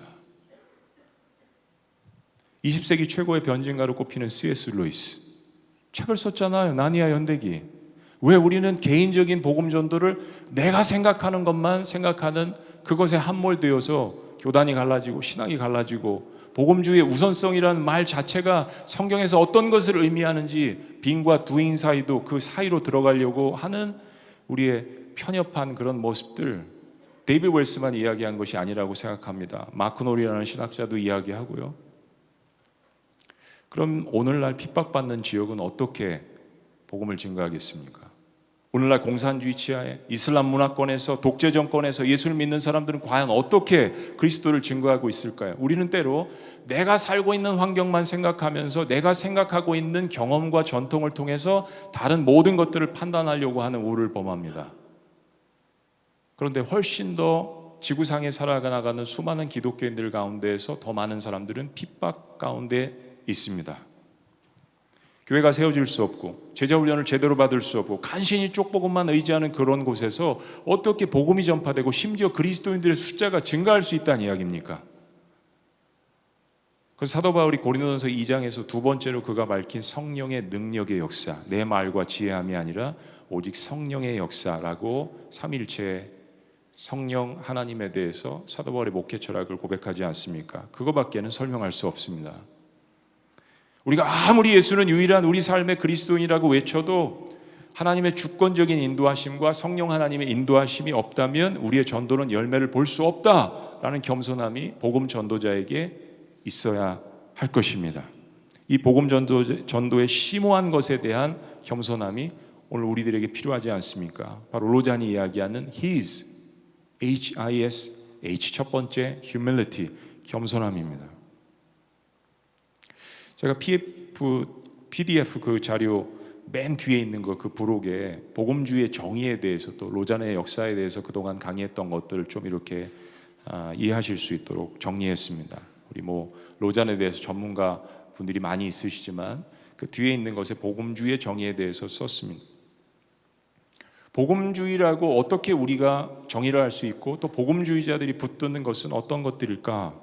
Speaker 1: 20세기 최고의 변증가로 꼽히는 C.S. 루이스 책을 썼잖아요. 나니아 연대기. 왜 우리는 개인적인 복음 전도를 내가 생각하는 것만 생각하는 그것에 함몰되어서 교단이 갈라지고 신앙이 갈라지고 복음주의의 우선성이라는 말 자체가 성경에서 어떤 것을 의미하는지 빙과 두인 사이도 그 사이로 들어가려고 하는 우리의 편협한 그런 모습들, 데이비드 웰스만 이야기한 것이 아니라고 생각합니다. 마크 놀이라는 신학자도 이야기하고요. 그럼 오늘날 핍박받는 지역은 어떻게 복음을 증거하겠습니까? 오늘날 공산주의 치하에 이슬람 문화권에서 독재 정권에서 예수를 믿는 사람들은 과연 어떻게 그리스도를 증거하고 있을까요? 우리는 때로 내가 살고 있는 환경만 생각하면서 내가 생각하고 있는 경험과 전통을 통해서 다른 모든 것들을 판단하려고 하는 우를 범합니다. 그런데 훨씬 더 지구상에 살아나가는 수많은 기독교인들 가운데에서 더 많은 사람들은 핍박 가운데 있습니다. 교회가 세워질 수 없고 제자훈련을 제대로 받을 수 없고 간신히 쪽복음만 의지하는 그런 곳에서 어떻게 복음이 전파되고 심지어 그리스도인들의 숫자가 증가할 수 있다는 이야기입니까? 그래서 사도 바울이 고린도전서 2장에서 두 번째로 그가 밝힌 성령의 능력의 역사, 내 말과 지혜함이 아니라 오직 성령의 역사라고 삼위일체 성령 하나님에 대해서 사도 바울의 목회 철학을 고백하지 않습니까? 그거밖에는 설명할 수 없습니다. 우리가 아무리 예수는 유일한 우리 삶의 그리스도인이라고 외쳐도 하나님의 주권적인 인도하심과 성령 하나님의 인도하심이 없다면 우리의 전도는 열매를 볼 수 없다라는 겸손함이 복음 전도자에게 있어야 할 것입니다. 이 복음 전도의 심오한 것에 대한 겸손함이 오늘 우리들에게 필요하지 않습니까? 바로 로잔이 이야기하는 His, H-I-S-H 첫 번째 humility, 겸손함입니다. 제가 PDF 그 자료 맨 뒤에 있는 그 부록에 복음주의의 정의에 대해서 또 로잔의 역사에 대해서 그동안 강의했던 것들을 좀 이렇게 이해하실 수 있도록 정리했습니다. 우리 로잔에 대해서 전문가 분들이 많이 있으시지만 그 뒤에 있는 것에 복음주의의 정의에 대해서 썼습니다. 복음주의라고 어떻게 우리가 정의를 할 수 있고 또 복음주의자들이 붙드는 것은 어떤 것들일까?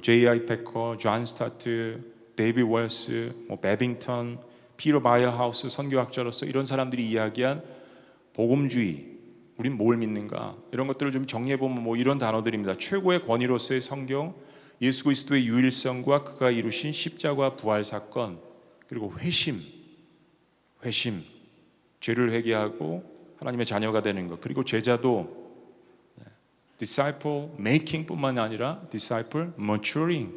Speaker 1: J.I. 패커, 존 스타트, 데이비드 웰스, 베빙턴, 피터 바이어하우스 선교학자로서 이런 사람들이 이야기한 복음주의, 우린 뭘 믿는가? 이런 것들을 좀 정리해보면 이런 단어들입니다. 최고의 권위로서의 성경, 예수 그리스도의 유일성과 그가 이루신 십자가 부활 사건, 그리고 회심, 죄를 회개하고 하나님의 자녀가 되는 것, 그리고 제자도 disciple making 뿐만 아니라 disciple maturing,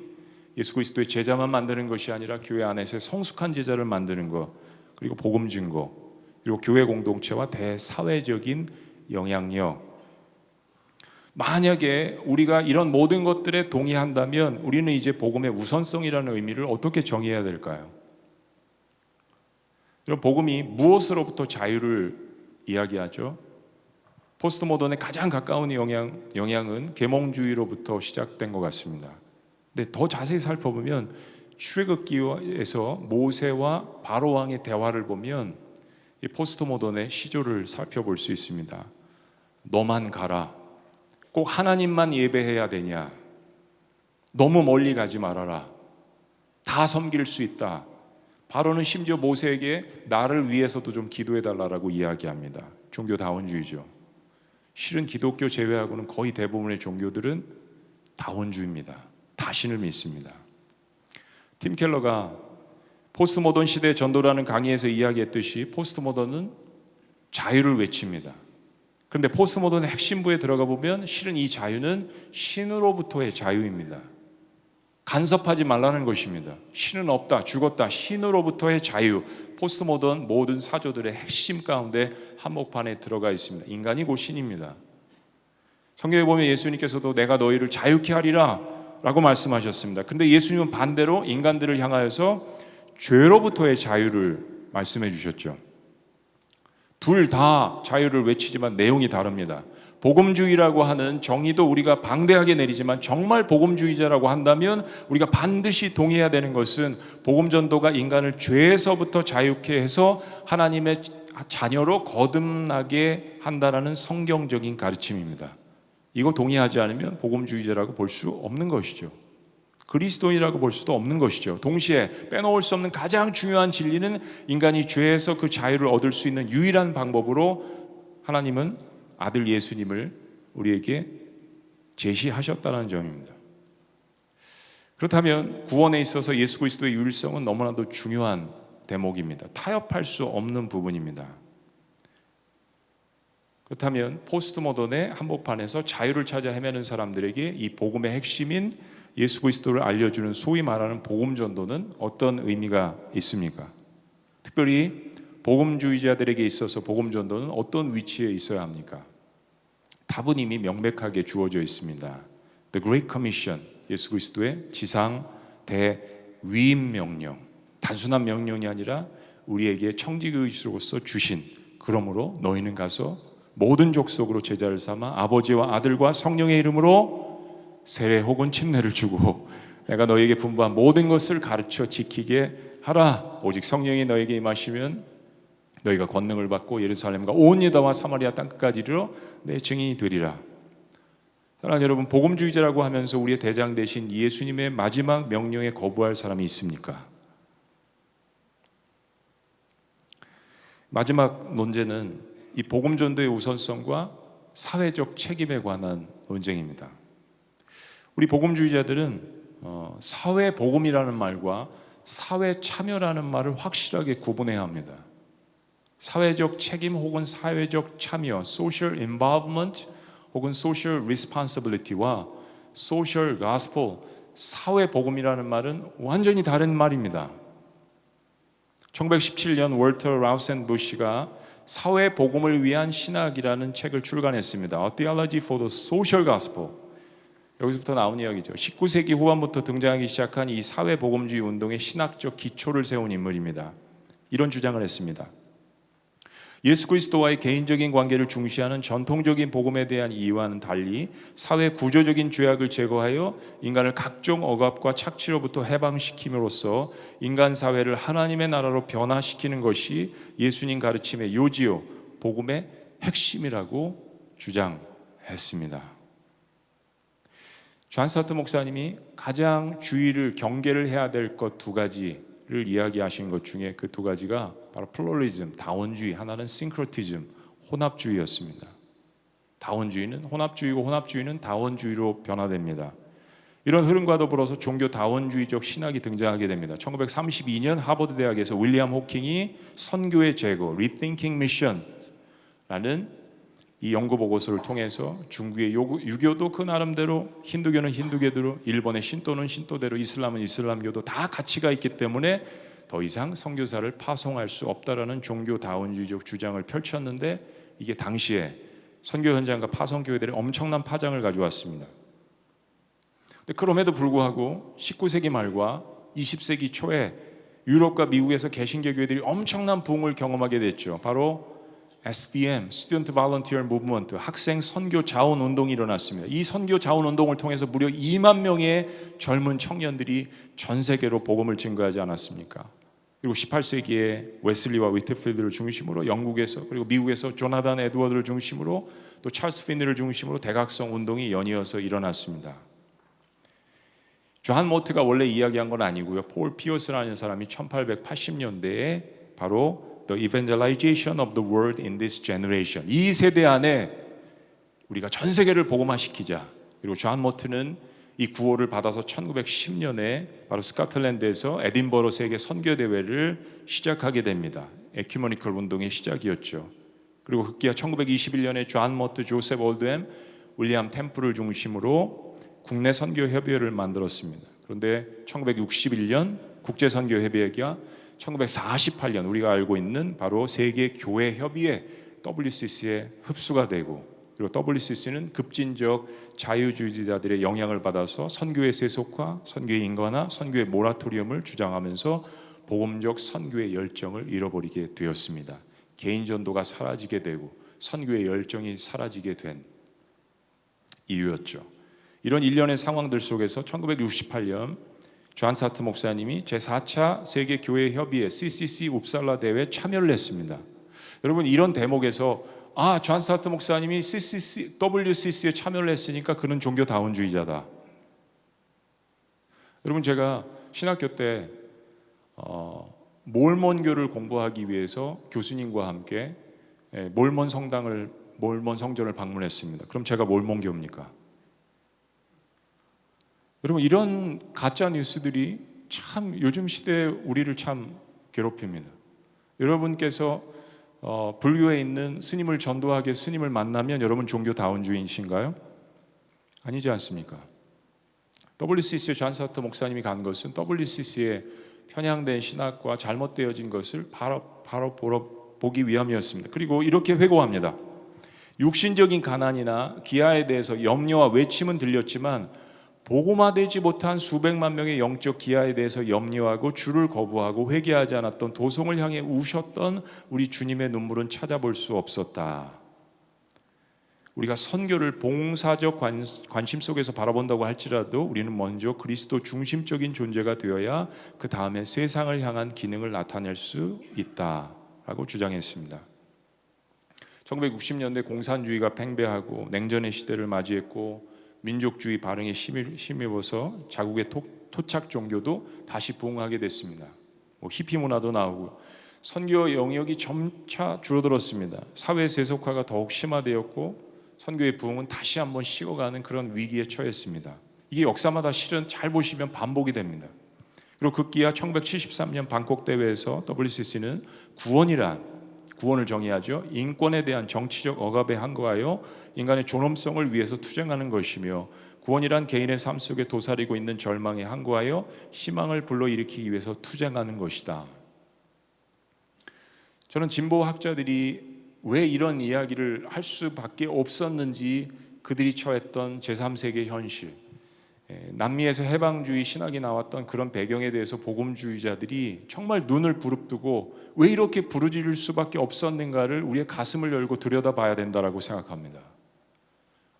Speaker 1: 예수 그리스도의 제자만 만드는 것이 아니라 교회 안에서 성숙한 제자를 만드는 것, 그리고 복음 증거, 그리고 교회 공동체와 대사회적인 영향력. 만약에 우리가 이런 모든 것들에 동의한다면 우리는 이제 복음의 우선성이라는 의미를 어떻게 정의해야 될까요? 여러분, 복음이 무엇으로부터 자유를 이야기하죠? 포스트 모던의 가장 가까운 영향은 계몽주의로부터 시작된 것 같습니다. 근데 더 자세히 살펴보면 출애굽기에서 모세와 바로 왕의 대화를 보면 이 포스트 모던의 시조를 살펴볼 수 있습니다. 너만 가라. 꼭 하나님만 예배해야 되냐? 너무 멀리 가지 말아라. 다 섬길 수 있다. 바로는 심지어 모세에게 나를 위해서도 좀 기도해달라고 이야기합니다. 종교다원주의죠. 실은 기독교 제외하고는 거의 대부분의 종교들은 다원주의입니다. 다신을 믿습니다. 팀 켈러가 포스트 모던 시대의 전도라는 강의에서 이야기했듯이 포스트 모던은 자유를 외칩니다. 그런데 포스트 모던의 핵심부에 들어가 보면 실은 이 자유는 신으로부터의 자유입니다. 간섭하지 말라는 것입니다. 신은 없다, 죽었다, 신으로부터의 자유. 포스트 모던 모든 사조들의 핵심 가운데 한복판에 들어가 있습니다. 인간이 곧 신입니다. 성경에 보면 예수님께서도 내가 너희를 자유케 하리라 라고 말씀하셨습니다. 그런데 예수님은 반대로 인간들을 향하여서 죄로부터의 자유를 말씀해 주셨죠. 둘 다 자유를 외치지만 내용이 다릅니다. 복음주의라고 하는 정의도 우리가 방대하게 내리지만 정말 복음주의자라고 한다면 우리가 반드시 동의해야 되는 것은 복음 전도가 인간을 죄에서부터 자유케 해서 하나님의 자녀로 거듭나게 한다라는 성경적인 가르침입니다. 이거 동의하지 않으면 복음주의자라고 볼 수 없는 것이죠. 그리스도인이라고 볼 수도 없는 것이죠. 동시에 빼놓을 수 없는 가장 중요한 진리는 인간이 죄에서 그 자유를 얻을 수 있는 유일한 방법으로 하나님은 아들 예수님을 우리에게 제시하셨다는 점입니다. 그렇다면 구원에 있어서 예수 그리스도의 유일성은 너무나도 중요한 대목입니다. 타협할 수 없는 부분입니다. 그렇다면 포스트 모던의 한복판에서 자유를 찾아 헤매는 사람들에게 이 복음의 핵심인 예수 그리스도를 알려주는 소위 말하는 복음 전도는 어떤 의미가 있습니까? 특별히 복음주의자들에게 있어서 복음 전도는 어떤 위치에 있어야 합니까? 답은 이미 명백하게 주어져 있습니다. The Great Commission, 예수 그리스도의 지상 대위임 명령, 단순한 명령이 아니라 우리에게 청지기로서 주신, 그러므로 너희는 가서 모든 족속으로 제자를 삼아 아버지와 아들과 성령의 이름으로 세례 혹은 침례를 주고 내가 너희에게 분부한 모든 것을 가르쳐 지키게 하라. 오직 성령이 너희에게 임하시면 너희가 권능을 받고 예루살렘과 온 유다와 사마리아 땅끝까지 이르러 내 증인이 되리라. 사랑하는 여러분, 복음주의자라고 하면서 우리의 대장 되신 예수님의 마지막 명령에 거부할 사람이 있습니까? 마지막 논제는 이 복음 전도의 우선성과 사회적 책임에 관한 논쟁입니다. 우리 복음주의자들은 사회 복음이라는 말과 사회 참여라는 말을 확실하게 구분해야 합니다. 사회적 책임 혹은 사회적 참여, social involvement 혹은 social responsibility와 social gospel, 사회 복음이라는 말은 완전히 다른 말입니다. 1917년 월터 라우센부시가 사회 복음을 위한 신학이라는 책을 출간했습니다. A Theology for the Social Gospel. 여기서부터 나온 이야기죠. 19세기 후반부터 등장하기 시작한 이 사회 복음주의 운동의 신학적 기초를 세운 인물입니다. 이런 주장을 했습니다. 예수 그리스도와의 개인적인 관계를 중시하는 전통적인 복음에 대한 이해와는 달리 사회 구조적인 죄악을 제거하여 인간을 각종 억압과 착취로부터 해방시킴으로써 인간 사회를 하나님의 나라로 변화시키는 것이 예수님 가르침의 요지요, 복음의 핵심이라고 주장했습니다. 존 스타트 목사님이 가장 주의를 경계를 해야 될 것 두 가지를 이야기하신 것 중에 그 두 가지가 바로 플로리즘, 다원주의, 하나는 싱크로티즘, 혼합주의였습니다. 다원주의는 혼합주의고 혼합주의는 다원주의로 변화됩니다. 이런 흐름과 더불어서 종교 다원주의적 신학이 등장하게 됩니다. 1932년 하버드 대학에서 윌리엄 호킹이 선교의 재고, Rethinking Mission라는 이 연구 보고서를 통해서 중국의 유교도 그 나름대로, 힌두교는 힌두교대로, 일본의 신도는 신도대로, 이슬람은 이슬람교도 다 가치가 있기 때문에 더 이상 선교사를 파송할 수 없다라는 종교 다원주의적 주장을 펼쳤는데 이게 당시에 선교 현장과 파송교회들의 엄청난 파장을 가져왔습니다. 그럼에도 불구하고 19세기 말과 20세기 초에 유럽과 미국에서 개신교 교회들이 엄청난 부흥을 경험하게 됐죠. 바로 SBM, Student Volunteer Movement, 학생 선교 자원 운동이 일어났습니다. 이 선교 자원 운동을 통해서 무려 2만 명의 젊은 청년들이 전 세계로 복음을 증거하지 않았습니까? 그리고 18세기에 웨슬리와 위트필드를 중심으로 영국에서 그리고 미국에서 조나단 에드워드를 중심으로 또 찰스 피니를 중심으로 대각성 운동이 연이어서 일어났습니다. 존 모트가 원래 이야기한 건 아니고요. 폴 피어스라는 사람이 1880년대에 바로 The Evangelization of the World in this Generation, 이 세대 안에 우리가 전 세계를 복음화시키자. 그리고 존 모트는 이 구호를 받아서 1910년에 바로 스코틀랜드에서 에딘버러 세계 선교대회를 시작하게 됩니다. 에큐머니컬 운동의 시작이었죠. 그리고 급기야 1921년에 존 모트, 조셉 올드햄, 윌리엄 템플을 중심으로 국내 선교협의회를 만들었습니다. 그런데 1961년 국제선교협의회가 1948년 우리가 알고 있는 바로 세계교회협의회 WCC에 흡수가 되고, 그리고 WCC는 급진적 자유주의자들의 영향을 받아서 선교의 세속화, 선교의 인간화, 선교의 모라토리엄을 주장하면서 복음적 선교의 열정을 잃어버리게 되었습니다. 개인 전도가 사라지게 되고 선교의 열정이 사라지게 된 이유였죠. 이런 일련의 상황들 속에서 1968년 존 스타트 목사님이 제4차 세계교회협의회 CCC 웁살라 대회에 참여를 했습니다. 여러분, 이런 대목에서 존 스타트 목사님이 WCC에 참여를 했으니까 그는 종교 다원주의자다. 여러분, 제가 신학교 때 몰몬교를 공부하기 위해서 교수님과 함께 몰몬 성전을 방문했습니다. 그럼 제가 몰몬교입니까? 여러분, 이런 가짜 뉴스들이 참 요즘 시대에 우리를 참 괴롭힙니다. 여러분께서 불교에 있는 스님을 전도하게 스님을 만나면 여러분 종교 다원주의이신가요? 아니지 않습니까? WCC에 존 스타트 목사님이 간 것은 WCC에 편향된 신학과 잘못되어진 것을 바로 보기 위함이었습니다. 그리고 이렇게 회고합니다. 육신적인 가난이나 기아에 대해서 염려와 외침은 들렸지만 복음화되지 못한 수백만 명의 영적 기아에 대해서 염려하고 주를 거부하고 회개하지 않았던 도성을 향해 우셨던 우리 주님의 눈물은 찾아볼 수 없었다. 우리가 선교를 봉사적 관심 속에서 바라본다고 할지라도 우리는 먼저 그리스도 중심적인 존재가 되어야 그 다음에 세상을 향한 기능을 나타낼 수 있다라고 주장했습니다. 1960년대 공산주의가 팽배하고 냉전의 시대를 맞이했고 민족주의 반응에 힘입어서 자국의 토착 종교도 다시 부흥하게 됐습니다. 히피 문화도 나오고 선교 영역이 점차 줄어들었습니다. 사회 세속화가 더욱 심화되었고 선교의 부흥은 다시 한번 식어가는 그런 위기에 처했습니다. 이게 역사마다 실은 잘 보시면 반복이 됩니다. 그리고 급기야 1973년 방콕 대회에서 WCC는 구원을 정의하죠. 인권에 대한 정치적 억압에 항거하여 인간의 존엄성을 위해서 투쟁하는 것이며, 구원이란 개인의 삶 속에 도사리고 있는 절망에 항거하여 희망을 불러일으키기 위해서 투쟁하는 것이다. 저는 진보 학자들이 왜 이런 이야기를 할 수밖에 없었는지, 그들이 처했던 제3세계 현실, 남미에서 해방주의 신학이 나왔던 그런 배경에 대해서 복음주의자들이 정말 눈을 부릅뜨고 왜 이렇게 부르짖을 수밖에 없었는가를 우리의 가슴을 열고 들여다봐야 된다라고 생각합니다.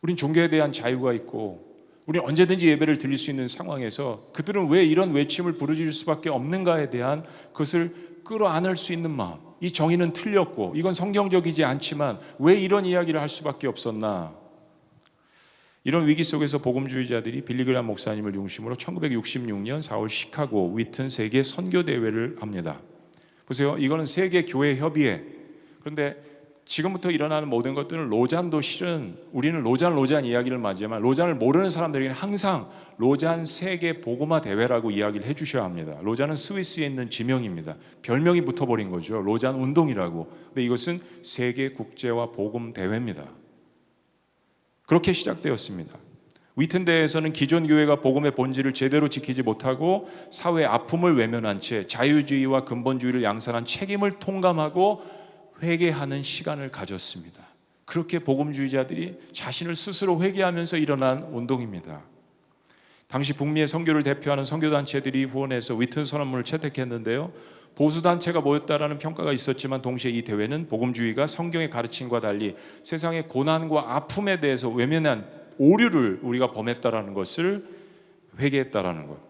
Speaker 1: 우린 종교에 대한 자유가 있고 우린 언제든지 예배를 드릴 수 있는 상황에서 그들은 왜 이런 외침을 부르짖을 수밖에 없는가에 대한 그것을 끌어안을 수 있는 마음, 이 정의는 틀렸고 이건 성경적이지 않지만 왜 이런 이야기를 할 수밖에 없었나. 이런 위기 속에서 복음주의자들이 빌리그람 목사님을 중심으로 1966년 4월 시카고 위튼 세계 선교대회를 합니다. 보세요, 이거는 세계 교회 협의회. 그런데 지금부터 일어나는 모든 것들은 로잔도 실은, 우리는 로잔 이야기를 맞지만 로잔을 모르는 사람들에게는 항상 로잔 세계 복음화 대회라고 이야기를 해주셔야 합니다. 로잔은 스위스에 있는 지명입니다. 별명이 붙어버린 거죠. 로잔 운동이라고. 근데 이것은 세계 국제화 복음 대회입니다. 그렇게 시작되었습니다. 위튼 대회에서는 기존 교회가 복음의 본질을 제대로 지키지 못하고 사회의 아픔을 외면한 채 자유주의와 근본주의를 양산한 책임을 통감하고 회개하는 시간을 가졌습니다. 그렇게 복음주의자들이 자신을 스스로 회개하면서 일어난 운동입니다. 당시 북미의 선교를 대표하는 선교단체들이 후원해서 위튼 선언문을 채택했는데요, 보수단체가 모였다라는 평가가 있었지만 동시에 이 대회는 복음주의가 성경의 가르침과 달리 세상의 고난과 아픔에 대해서 외면한 오류를 우리가 범했다라는 것을 회개했다라는 것.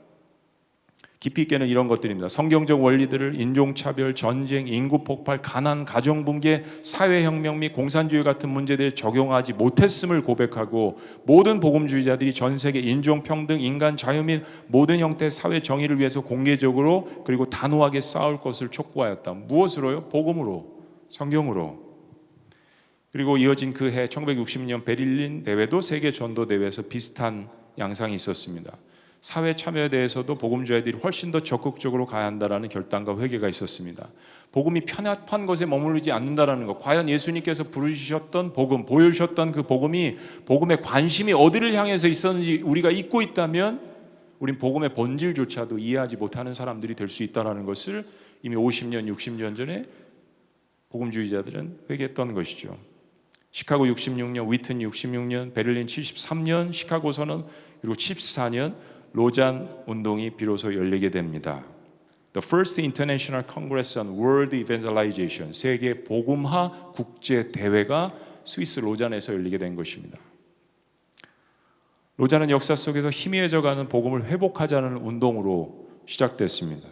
Speaker 1: 깊이 있게는 이런 것들입니다. 성경적 원리들을 인종차별, 전쟁, 인구폭발, 가난, 가정붕괴, 사회혁명 및 공산주의 같은 문제들에 적용하지 못했음을 고백하고, 모든 복음주의자들이 전 세계 인종평등, 인간 자유 및 모든 형태의 사회 정의를 위해서 공개적으로 그리고 단호하게 싸울 것을 촉구하였다. 무엇으로요? 복음으로, 성경으로. 그리고 이어진 그 해 1960년 베를린 대회도 세계 전도 대회에서 비슷한 양상이 있었습니다. 사회 참여에 대해서도 복음주의자들이 훨씬 더 적극적으로 가야 한다라는 결단과 회개가 있었습니다. 복음이 편협한 것에 머무르지 않는다라는 것. 과연 예수님께서 부르셨던 복음, 보여주셨던 그 복음이, 복음의 관심이 어디를 향해서 있었는지 우리가 잊고 있다면 우린 복음의 본질조차도 이해하지 못하는 사람들이 될 수 있다는 것을 이미 50년, 60년 전에 복음주의자들은 회개했던 것이죠. 시카고 66년, 위튼 66년, 베를린 73년, 시카고 선언, 그리고 74년 로잔 운동이 비로소 열리게 됩니다. The First International Congress on World Evangelization, 세계 복음화 국제 대회가 스위스 로잔에서 열리게 된 것입니다. 로잔은 역사 속에서 희미해져가는 복음을 회복하자는 운동으로 시작됐습니다.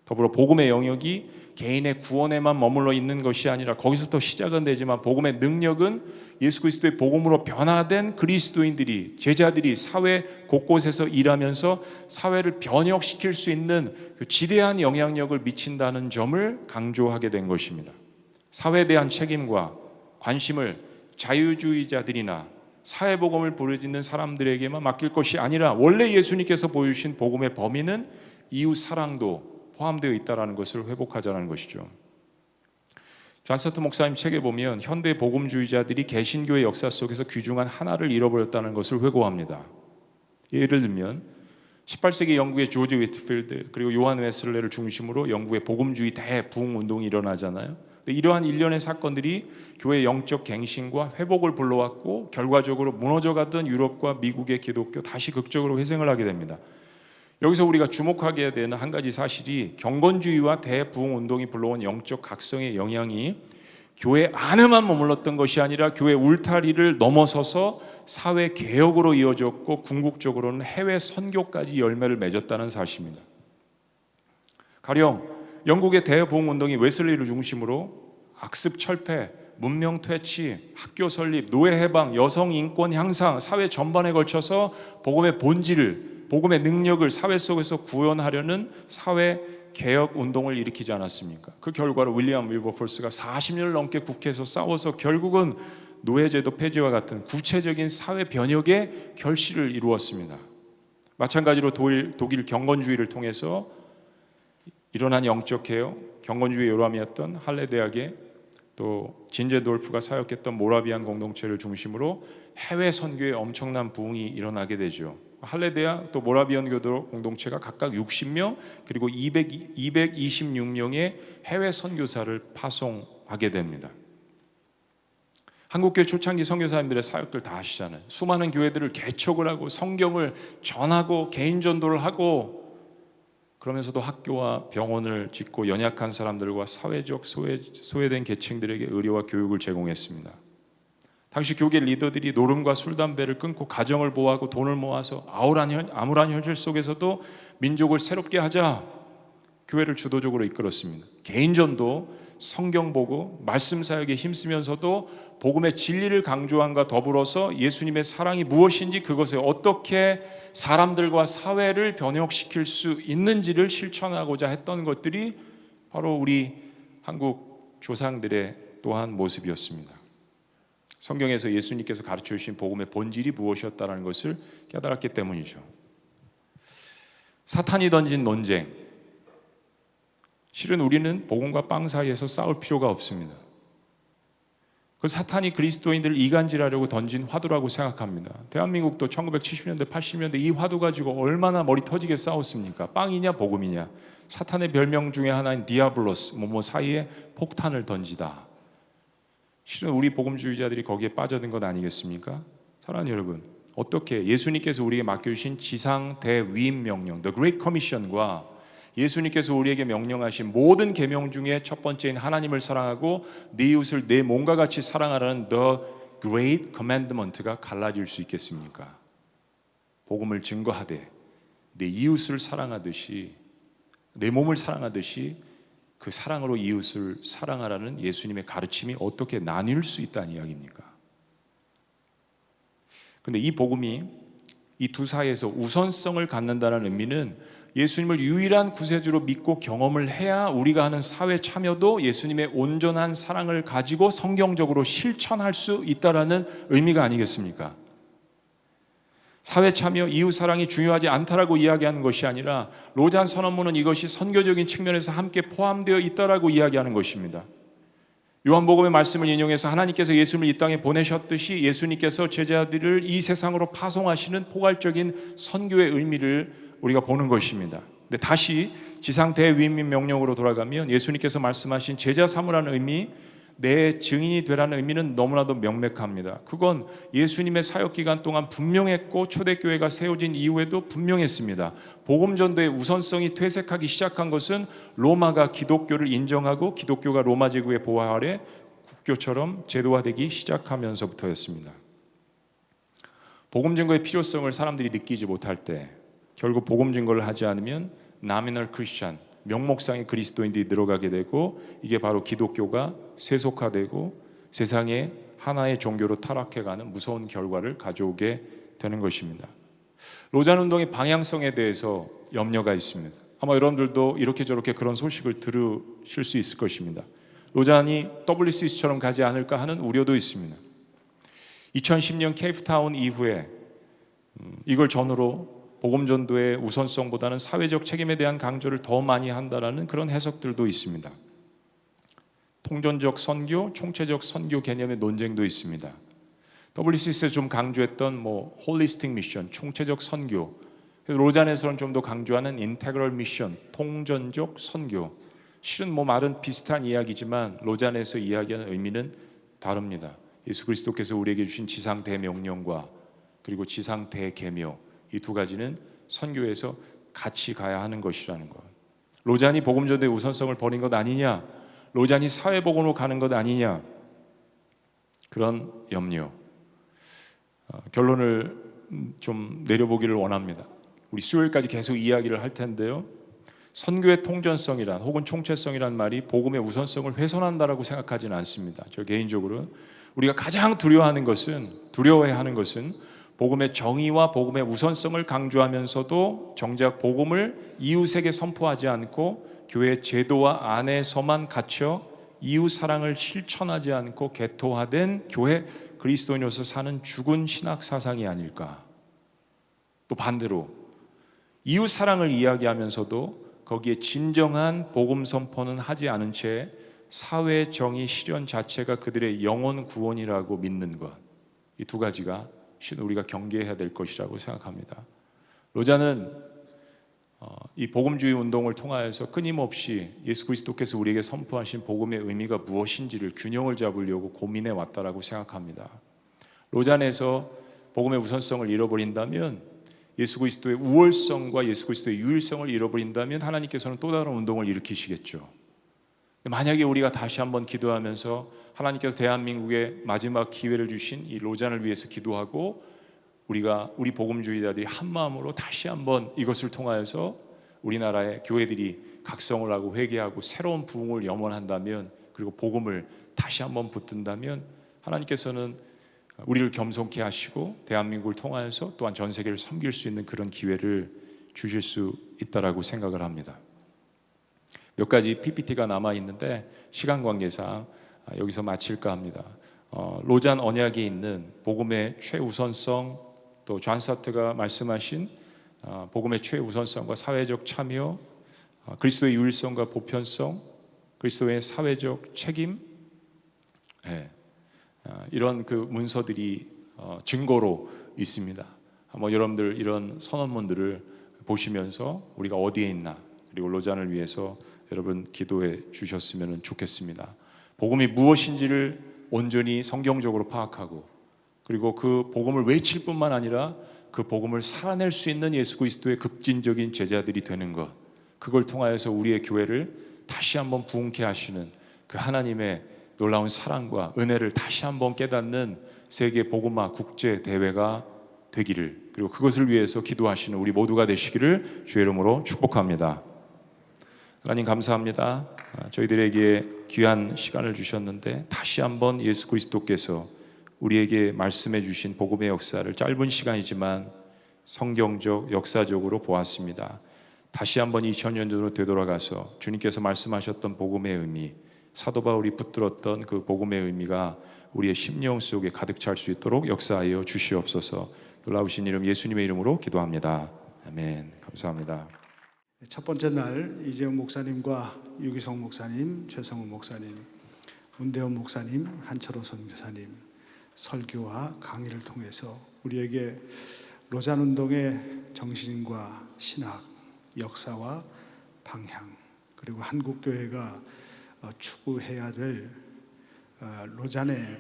Speaker 1: 더불어 복음의 영역이 개인의 구원에만 머물러 있는 것이 아니라, 거기서부터 시작은 되지만 복음의 능력은 예수 그리스도의 복음으로 변화된 그리스도인들이, 제자들이 사회 곳곳에서 일하면서 사회를 변혁시킬 수 있는 그 지대한 영향력을 미친다는 점을 강조하게 된 것입니다. 사회에 대한 책임과 관심을 자유주의자들이나 사회복음을 부르짖는 사람들에게만 맡길 것이 아니라, 원래 예수님께서 보여주신 복음의 범위는 이웃 사랑도 포함되어 있다는 것을 회복하자는 것이죠. 존 서트 목사님 책에 보면 현대 복음주의자들이 개신교의 역사 속에서 귀중한 하나를 잃어버렸다는 것을 회고합니다. 예를 들면 18세기 영국의 조지 위트필드 그리고 요한 웨슬레를 중심으로 영국의 복음주의 대부흥 운동이 일어나잖아요. 이러한 일련의 사건들이 교회의 영적 갱신과 회복을 불러왔고, 결과적으로 무너져가던 유럽과 미국의 기독교 다시 극적으로 회생을 하게 됩니다. 여기서 우리가 주목하게 되는 한 가지 사실이, 경건주의와 대부흥 운동이 불러온 영적 각성의 영향이 교회 안에만 머물렀던 것이 아니라 교회 울타리를 넘어서서 사회 개혁으로 이어졌고, 궁극적으로는 해외 선교까지 열매를 맺었다는 사실입니다. 가령 영국의 대부흥 운동이 웨슬리를 중심으로 악습 철폐, 문명 퇴치, 학교 설립, 노예 해방, 여성 인권 향상, 사회 전반에 걸쳐서 복음의 본질을, 복음의 능력을 사회 속에서 구현하려는 사회 개혁 운동을 일으키지 않았습니까? 그 결과로 윌리엄 윌버포스가 40년을 넘게 국회에서 싸워서 결국은 노예제도 폐지와 같은 구체적인 사회 변혁의 결실을 이루었습니다. 마찬가지로 독일 경건주의를 통해서 일어난 영적 개혁, 경건주의 요람이었던 할레 대학의 또 진제돌프가 사역했던 모라비안 공동체를 중심으로 해외 선교에 엄청난 부흥이 일어나게 되죠. 할레데아 또 모라비안 교도 공동체가 각각 60명 그리고 226명의 해외 선교사를 파송하게 됩니다. 한국교회 초창기 선교사님들의 사역들 다 아시잖아요. 수많은 교회들을 개척을 하고 성경을 전하고 개인 전도를 하고, 그러면서도 학교와 병원을 짓고 연약한 사람들과 사회적 소외된 계층들에게 의료와 교육을 제공했습니다. 당시 교계 리더들이 노름과 술, 담배를 끊고 가정을 보호하고 돈을 모아서 암울한 현실 속에서도 민족을 새롭게 하자 교회를 주도적으로 이끌었습니다. 개인전도, 성경 보고 말씀 사역에 힘쓰면서도 복음의 진리를 강조함과 더불어서 예수님의 사랑이 무엇인지, 그것에 어떻게 사람들과 사회를 변혁시킬 수 있는지를 실천하고자 했던 것들이 바로 우리 한국 조상들의 또한 모습이었습니다. 성경에서 예수님께서 가르쳐 주신 복음의 본질이 무엇이었다는 것을 깨달았기 때문이죠. 사탄이 던진 논쟁, 실은 우리는 복음과 빵 사이에서 싸울 필요가 없습니다. 그 사탄이 그리스도인들을 이간질하려고 던진 화두라고 생각합니다. 대한민국도 1970년대 80년대 이 화두 가지고 얼마나 머리 터지게 싸웠습니까? 빵이냐 복음이냐. 사탄의 별명 중에 하나인 디아블로스, 사이에 폭탄을 던지다. 실은 우리 복음주의자들이 거기에 빠져든 것 아니겠습니까? 사랑하는 여러분, 어떻게 예수님께서 우리에게 맡겨주신 지상 대위임 명령, The Great Commission과 예수님께서 우리에게 명령하신 모든 계명 중에 첫 번째인 하나님을 사랑하고 네 이웃을 내 몸과 같이 사랑하라는 The Great Commandment가 갈라질 수 있겠습니까? 복음을 증거하되 내 이웃을 사랑하듯이, 내 몸을 사랑하듯이 그 사랑으로 이웃을 사랑하라는 예수님의 가르침이 어떻게 나뉠 수 있다는 이야기입니까? 그런데 이 복음이 이 두 사이에서 우선성을 갖는다는 의미는 예수님을 유일한 구세주로 믿고 경험을 해야 우리가 하는 사회 참여도 예수님의 온전한 사랑을 가지고 성경적으로 실천할 수 있다는 의미가 아니겠습니까? 사회 참여, 이웃 사랑이 중요하지 않다라고 이야기하는 것이 아니라 로잔 선언문은 이것이 선교적인 측면에서 함께 포함되어 있다라고 이야기하는 것입니다. 요한복음의 말씀을 인용해서 하나님께서 예수님을 이 땅에 보내셨듯이 예수님께서 제자들을 이 세상으로 파송하시는 포괄적인 선교의 의미를 우리가 보는 것입니다. 근데 다시 지상 대위임 명령으로 돌아가면 예수님께서 말씀하신 제자 삼으라는 의미, 내 증인이 되라는 의미는 너무나도 명백합니다. 그건 예수님의 사역 기간 동안 분명했고 초대교회가 세워진 이후에도 분명했습니다. 복음 전도의 우선성이 퇴색하기 시작한 것은 로마가 기독교를 인정하고 기독교가 로마 제국의 보호 아래 국교처럼 제도화되기 시작하면서부터였습니다. 복음 증거의 필요성을 사람들이 느끼지 못할 때 결국 복음 증거를 하지 않으면 nominal Christian, 명목상의 그리스도인들이 늘어가게 되고, 이게 바로 기독교가 세속화되고 세상의 하나의 종교로 타락해가는 무서운 결과를 가져오게 되는 것입니다. 로잔 운동의 방향성에 대해서 염려가 있습니다. 아마 여러분들도 이렇게 저렇게 그런 소식을 들으실 수 있을 것입니다. 로잔이 WCC처럼 가지 않을까 하는 우려도 있습니다. 2010년 케이프타운 이후에 이걸 전후로 복음 전도의 우선성보다는 사회적 책임에 대한 강조를 더 많이 한다라는 그런 해석들도 있습니다. 통전적 선교, 총체적 선교 개념의 논쟁도 있습니다. WCC에서 좀 강조했던 홀리스틱 미션, 총체적 선교, 로잔에서는 좀 더 강조하는 인테그럴 미션, 통전적 선교. 실은 말은 비슷한 이야기지만 로잔에서 이야기하는 의미는 다릅니다. 예수 그리스도께서 우리에게 주신 지상 대명령과 그리고 지상 대계명, 이 두 가지는 선교에서 같이 가야 하는 것이라는 것. 로잔이 복음 전도의 우선성을 버린 것 아니냐, 로잔이 사회복음으로 가는 것 아니냐, 그런 염려. 결론을 좀 내려보기를 원합니다. 우리 수요일까지 계속 이야기를 할 텐데요, 선교의 통전성이란 혹은 총체성이란 말이 복음의 우선성을 훼손한다라고 생각하지는 않습니다. 저 개인적으로 우리가 가장 두려워해야 하는 것은 복음의 정의와 복음의 우선성을 강조하면서도 정작 복음을 이웃에게 선포하지 않고 교회 제도와 안에서만 갇혀 이웃 사랑을 실천하지 않고 개토화된 교회 그리스도인으로서 사는 죽은 신학 사상이 아닐까. 또 반대로 이웃 사랑을 이야기하면서도 거기에 진정한 복음 선포는 하지 않은 채 사회 정의 실현 자체가 그들의 영혼 구원이라고 믿는 것, 이 두 가지가 우리가 경계해야 될 것이라고 생각합니다. 로자는 이 복음주의 운동을 통하여서 끊임없이 예수 그리스도께서 우리에게 선포하신 복음의 의미가 무엇인지를 균형을 잡으려고 고민해 왔다라고 생각합니다. 로잔에서 복음의 우선성을 잃어버린다면, 예수 그리스도의 우월성과 예수 그리스도의 유일성을 잃어버린다면 하나님께서는 또 다른 운동을 일으키시겠죠. 만약에 우리가 다시 한번 기도하면서 하나님께서 대한민국에 마지막 기회를 주신 이 로잔을 위해서 기도하고 우리 복음주의자들이 한 마음으로 다시 한번 이것을 통하여서 우리나라의 교회들이 각성을 하고 회개하고 새로운 부흥을 염원한다면, 그리고 복음을 다시 한번 붙든다면 하나님께서는 우리를 겸손케 하시고 대한민국을 통하여서 또한 전 세계를 섬길 수 있는 그런 기회를 주실 수 있다라고 생각을 합니다. 몇 가지 PPT가 남아 있는데 시간 관계상 여기서 마칠까 합니다. 로잔 언약에 있는 복음의 최우선성, 또 존 사트가 말씀하신 복음의 최우선성과 사회적 참여, 그리스도의 유일성과 보편성, 그리스도의 사회적 책임, 이런 그 문서들이 증거로 있습니다. 한번 여러분들 이런 선언문들을 보시면서 우리가 어디에 있나, 그리고 로잔을 위해서 여러분 기도해 주셨으면 좋겠습니다. 복음이 무엇인지를 온전히 성경적으로 파악하고, 그리고 그 복음을 외칠 뿐만 아니라 그 복음을 살아낼 수 있는 예수 그리스도의 급진적인 제자들이 되는 것, 그걸 통하여서 우리의 교회를 다시 한번 부흥케 하시는 그 하나님의 놀라운 사랑과 은혜를 다시 한번 깨닫는 세계 복음화 국제 대회가 되기를, 그리고 그것을 위해서 기도하시는 우리 모두가 되시기를 주의 이름으로 축복합니다. 하나님 감사합니다. 저희들에게 귀한 시간을 주셨는데 다시 한번 예수 그리스도께서 우리에게 말씀해 주신 복음의 역사를 짧은 시간이지만 성경적, 역사적으로 보았습니다. 다시 한번 2000년 전으로 되돌아가서 주님께서 말씀하셨던 복음의 의미, 사도 바울이 붙들었던 그 복음의 의미가 우리의 심령 속에 가득 찰 수 있도록 역사하여 주시옵소서. 놀라우신 이름 예수님의 이름으로 기도합니다. 아멘. 감사합니다.
Speaker 2: 첫 번째 날 이재용 목사님과 유기성 목사님, 최성우 목사님, 문대원 목사님, 한철호 선교사님 설교와 강의를 통해서 우리에게 로잔 운동의 정신과 신학, 역사와 방향, 그리고 한국 교회가 추구해야 될 로잔의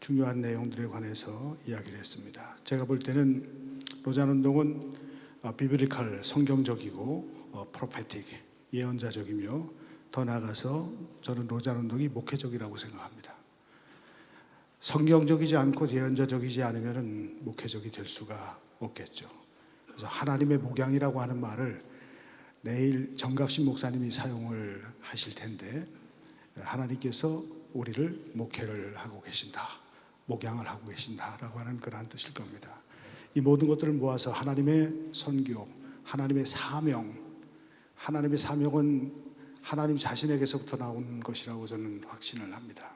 Speaker 2: 중요한 내용들에 관해서 이야기를 했습니다. 제가 볼 때는 로잔 운동은 비블리컬, 성경적이고 프로페틱, 예언자적이며 더 나아가서 저는 로잔 운동이 목회적이라고 생각합니다. 성경적이지 않고 예언자적이지 않으면 목회적이 될 수가 없겠죠. 그래서 하나님의 목양이라고 하는 말을 내일 정갑신 목사님이 사용을 하실 텐데, 하나님께서 우리를 목회를 하고 계신다, 목양을 하고 계신다라고 하는 그러한 뜻일 겁니다. 이 모든 것들을 모아서 하나님의 선교, 하나님의 사명, 하나님의 사명은 하나님 자신에게서부터 나온 것이라고 저는 확신을 합니다.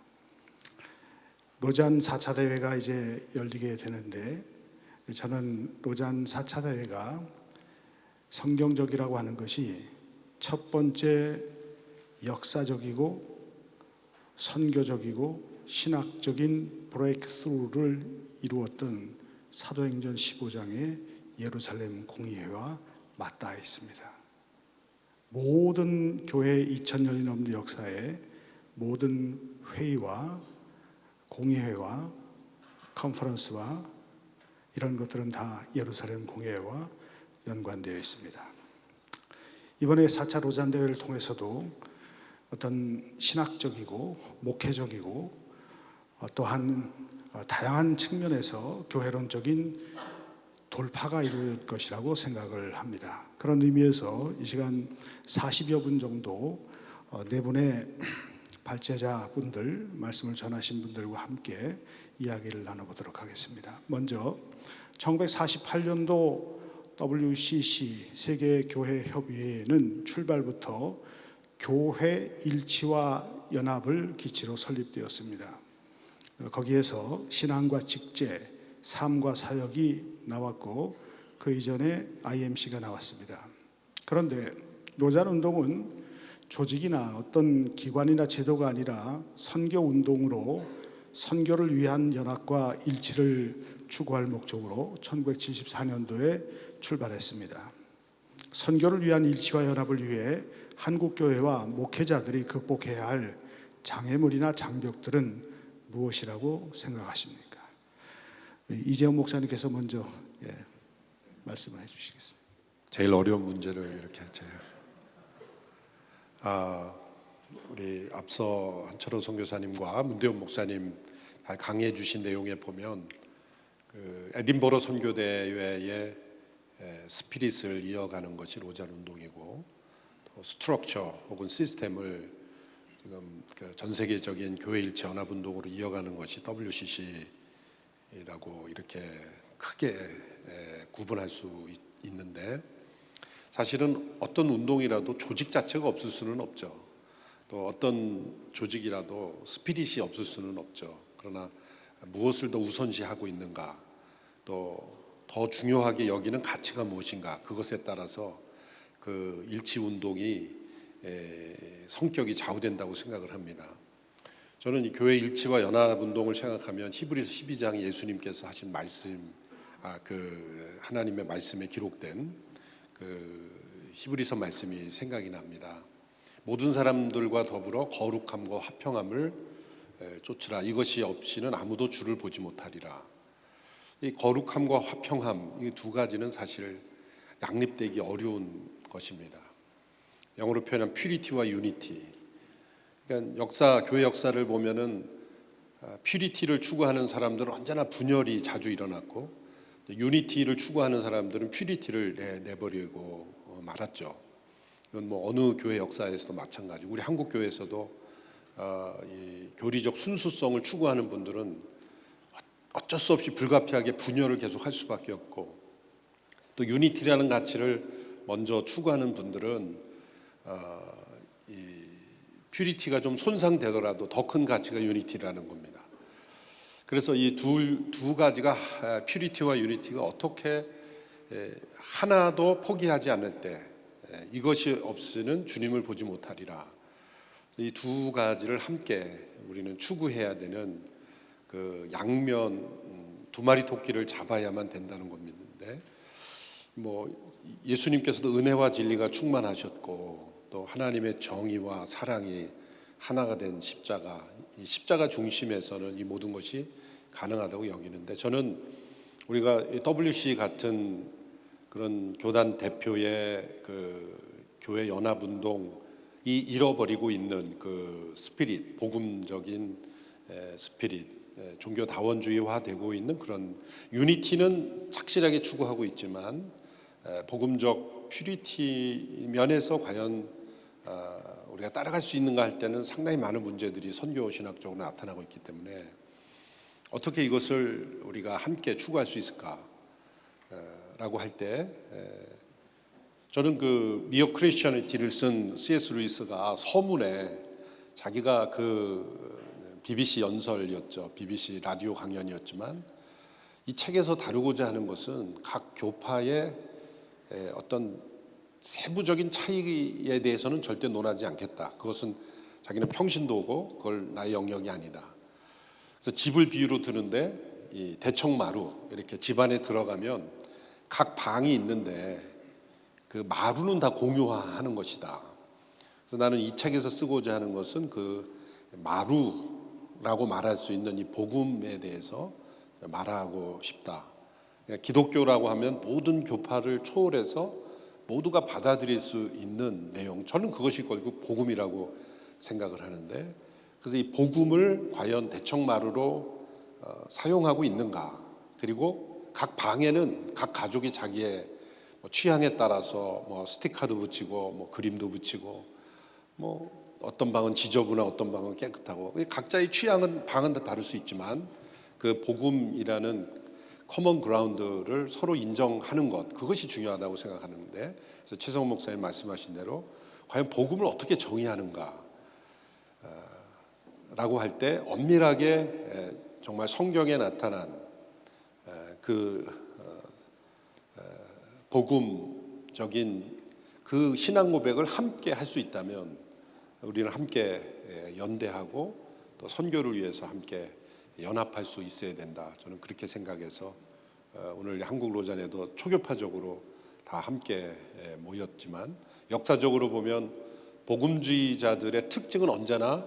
Speaker 2: 로잔 4차 대회가 이제 열리게 되는데, 저는 로잔 4차 대회가 성경적이라고 하는 것이 첫 번째 역사적이고 선교적이고 신학적인 브레이크스루를 이루었던 사도행전 15장의 예루살렘 공의회와 맞닿아 있습니다. 모든 교회 2000년이 넘는 역사의 모든 회의와 공의회와 컨퍼런스와 이런 것들은 다 예루살렘 공의회와 연관되어 있습니다. 이번에 4차 로잔 대회를 통해서도 어떤 신학적이고 목회적이고 또한 다양한 측면에서 교회론적인 돌파가 이루어질 것이라고 생각을 합니다. 그런 의미에서 이 시간 40여 분 정도 네 분의 발제자분들, 말씀을 전하신 분들과 함께 이야기를 나눠보도록 하겠습니다. 먼저 1948년도 WCC 세계교회협의회는 출발부터 교회 일치와 연합을 기치로 설립되었습니다. 거기에서 신앙과 직제, 삶과 사역이 나왔고 그 이전에 IMC가 나왔습니다. 그런데 로잔 운동은 조직이나 어떤 기관이나 제도가 아니라 선교 운동으로 선교를 위한 연합과 일치를 추구할 목적으로 1974년도에 출발했습니다. 선교를 위한 일치와 연합을 위해 한국교회와 목회자들이 극복해야 할 장애물이나 장벽들은 무엇이라고 생각하십니까? 이재용 목사님께서 먼저 말씀을 해주시겠습니다.
Speaker 3: 제일 어려운 문제를 이렇게 제가 우리 앞서 한철호 선교사님과 문대원 목사님 잘 강의해 주신 내용에 보면 그 에딘버러 선교대회의 스피릿을 이어가는 것이 로잔 운동이고, 또 스트럭처 혹은 시스템을 지금 그 전 세계적인 교회 일치 연합 운동으로 이어가는 것이 WCC라고 이렇게 크게 구분할 수 있는데, 사실은 어떤 운동이라도 조직 자체가 없을 수는 없죠. 또 어떤 조직이라도 스피릿이 없을 수는 없죠. 그러나 무엇을 더 우선시하고 있는가, 또 더 중요하게 여기는 가치가 무엇인가, 그것에 따라서 그 일치 운동이 성격이 좌우된다고 생각을 합니다. 저는 이 교회 일치와 연합 운동을 생각하면 히브리서 12장 예수님께서 하신 말씀, 그 하나님의 말씀에 기록된 그 히브리서 말씀이 생각이 납니다. 모든 사람들과 더불어 거룩함과 화평함을 쫓으라. 이것이 없이는 아무도 주를 보지 못하리라. 이 거룩함과 화평함, 이 두 가지는 사실 양립되기 어려운 것입니다. 영어로 표현한 퓨리티와 유니티. 그러니까 교회 역사를 보면은 퓨리티를 추구하는 사람들은 언제나 분열이 자주 일어났고, 유니티를 추구하는 사람들은 퓨리티를 내버리고 말았죠. 이건 뭐 어느 교회 역사에서도 마찬가지고, 우리 한국 교회에서도 이 교리적 순수성을 추구하는 분들은 어쩔 수 없이 불가피하게 분열을 계속할 수밖에 없고, 또 유니티라는 가치를 먼저 추구하는 분들은 이 퓨리티가 좀 손상되더라도 더 큰 가치가 유니티라는 겁니다. 그래서 이 두 가지가, 퓨리티와 유니티가 어떻게 하나도 포기하지 않을 때 이것이 없이는 주님을 보지 못하리라. 이 두 가지를 함께 우리는 추구해야 되는 그 양면 두 마리 토끼를 잡아야만 된다는 겁니다. 뭐 예수님께서도 은혜와 진리가 충만하셨고, 또 하나님의 정의와 사랑이 하나가 된 십자가, 이 십자가 중심에서는 이 모든 것이 가능하다고 여기는데, 저는 우리가 WC 같은 그런 교단 대표의 그 교회 연합 운동이 잃어버리고 있는 그 스피릿, 복음적인 스피릿, 종교다원주의화되고 있는 그런 유니티는 착실하게 추구하고 있지만, 복음적 퓨리티 면에서 과연 우리가 따라갈 수 있는가 할 때는 상당히 많은 문제들이 선교 신학적으로 나타나고 있기 때문에, 어떻게 이것을 우리가 함께 추구할 수 있을까 라고 할 때, 저는 그 미어 크리스천리티를 쓴 C.S. 루이스가 서문에 자기가 그 BBC 연설이었죠. BBC 라디오 강연이었지만, 이 책에서 다루고자 하는 것은 각 교파의 어떤 세부적인 차이에 대해서는 절대 논하지 않겠다. 그것은 자기는 평신도고 그걸 나의 영역이 아니다. 그래서 집을 비유로 드는데, 이 대청마루, 이렇게 집 안에 들어가면 각 방이 있는데 그 마루는 다 공유하는 것이다. 그래서 나는 이 책에서 쓰고자 하는 것은 그 마루라고 말할 수 있는 이 복음에 대해서 말하고 싶다. 그러니까 기독교라고 하면 모든 교파를 초월해서 모두가 받아들일 수 있는 내용, 저는 그것이 결국 복음이라고 생각을 하는데, 그래서 이 복음을 과연 대청마루로 사용하고 있는가, 그리고 각 방에는 각 가족이 자기의 취향에 따라서 뭐 스티커도 붙이고 뭐 그림도 붙이고, 뭐 어떤 방은 지저분하고 어떤 방은 깨끗하고, 각자의 취향은 방은 다 다를 수 있지만 그 복음이라는 커먼 그라운드를 서로 인정하는 것, 그것이 중요하다고 생각하는데, 그래서 최성원 목사님 말씀하신 대로 과연 복음을 어떻게 정의하는가 라고 할 때, 엄밀하게 정말 성경에 나타난 그 복음적인 그 신앙 고백을 함께 할 수 있다면 우리는 함께 연대하고 또 선교를 위해서 함께 연합할 수 있어야 된다. 저는 그렇게 생각해서 오늘 한국 로잔에도 초교파적으로 다 함께 모였지만 역사적으로 보면 복음주의자들의 특징은 언제나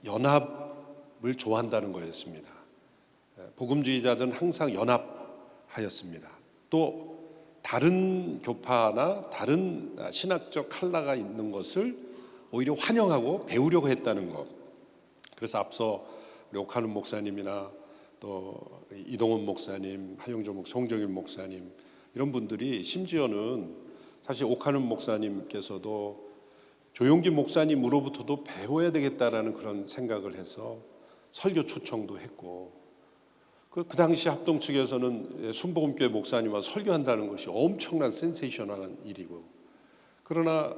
Speaker 3: 연합을 좋아한다는 거였습니다. 복음주의자들은 항상 연합하였습니다. 또 다른 교파나 다른 신학적 컬러가 있는 것을 오히려 환영하고 배우려고 했다는 것. 그래서 앞서 우리 옥하는 목사님이나 또 이동훈 목사님, 하영조 목사, 송정일 목사님 이런 분들이 심지어는 사실 옥하는 목사님께서도 조용기 목사님으로부터도 배워야 되겠다라는 그런 생각을 해서 설교 초청도 했고 그 당시 합동 측에서는 순복음교회 목사님과 설교한다는 것이 엄청난 센세이셔널한 일이고 그러나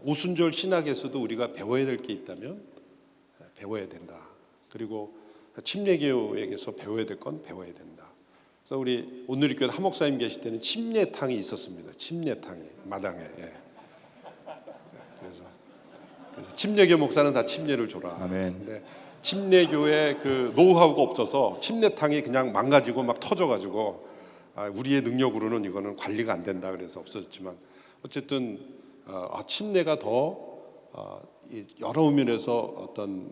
Speaker 3: 오순절 신학에서도 우리가 배워야 될 게 있다면 배워야 된다. 그리고 침례교회에게서 배워야 될 건 배워야 된다. 그래서 우리 온누리교회 한 목사님 계실 때는 침례탕이 있었습니다. 침례탕이 마당에. 그래서 침례교 목사는 다 침례를 줘라.
Speaker 1: 아멘.
Speaker 3: 근데 침례교회 그 노하우가 없어서 침례탕이 그냥 망가지고 막 터져가지고 우리의 능력으로는 이거는 관리가 안 된다 그래서 없어졌지만 어쨌든 침례가 더 여러 면에서 어떤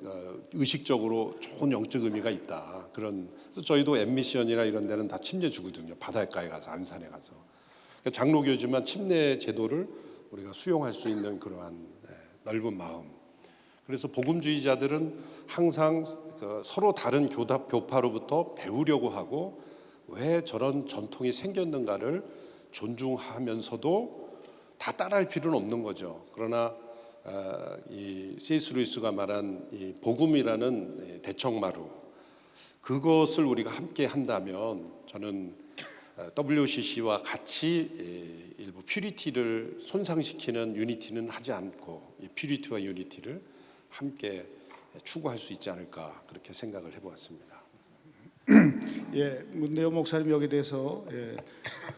Speaker 3: 의식적으로 좋은 영적 의미가 있다. 그런 그래서 저희도 엠미션이나 이런 데는 다 침례 주거든요. 바닷가에 가서 안산에 가서 그러니까 장로교지만 침례 제도를 우리가 수용할 수 있는 그러한 넓은 마음. 그래서 복음주의자들은 항상 서로 다른 교파로부터 배우려고 하고 왜 저런 전통이 생겼는가를 존중하면서도 다 따라할 필요는 없는 거죠. 그러나 이 C.S. 루이스가 말한 이 복음이라는 대청마루 그것을 우리가 함께 한다면 저는 WCC와 같이 일부 퓨리티를 손상시키는 유니티는 하지 않고 이 퓨리티와 유니티를 함께 추구할 수 있지 않을까 그렇게 생각을 해보았습니다.
Speaker 2: 예, 문대호 목사님 여기에 대해서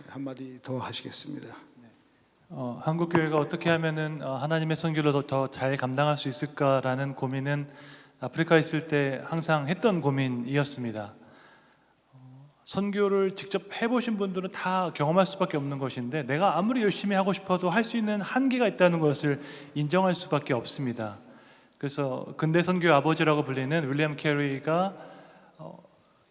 Speaker 2: 한마디 더 하시겠습니다.
Speaker 4: 한국 교회가 어떻게 하면은 하나님의 선교를 더 잘 감당할 수 있을까라는 고민은 아프리카에 있을 때 항상 했던 고민이었습니다. 선교를 직접 해보신 분들은 다 경험할 수밖에 없는 것인데 내가 아무리 열심히 하고 싶어도 할 수 있는 한계가 있다는 것을 인정할 수밖에 없습니다. 그래서 근대 선교의 아버지라고 불리는 윌리엄 캐리가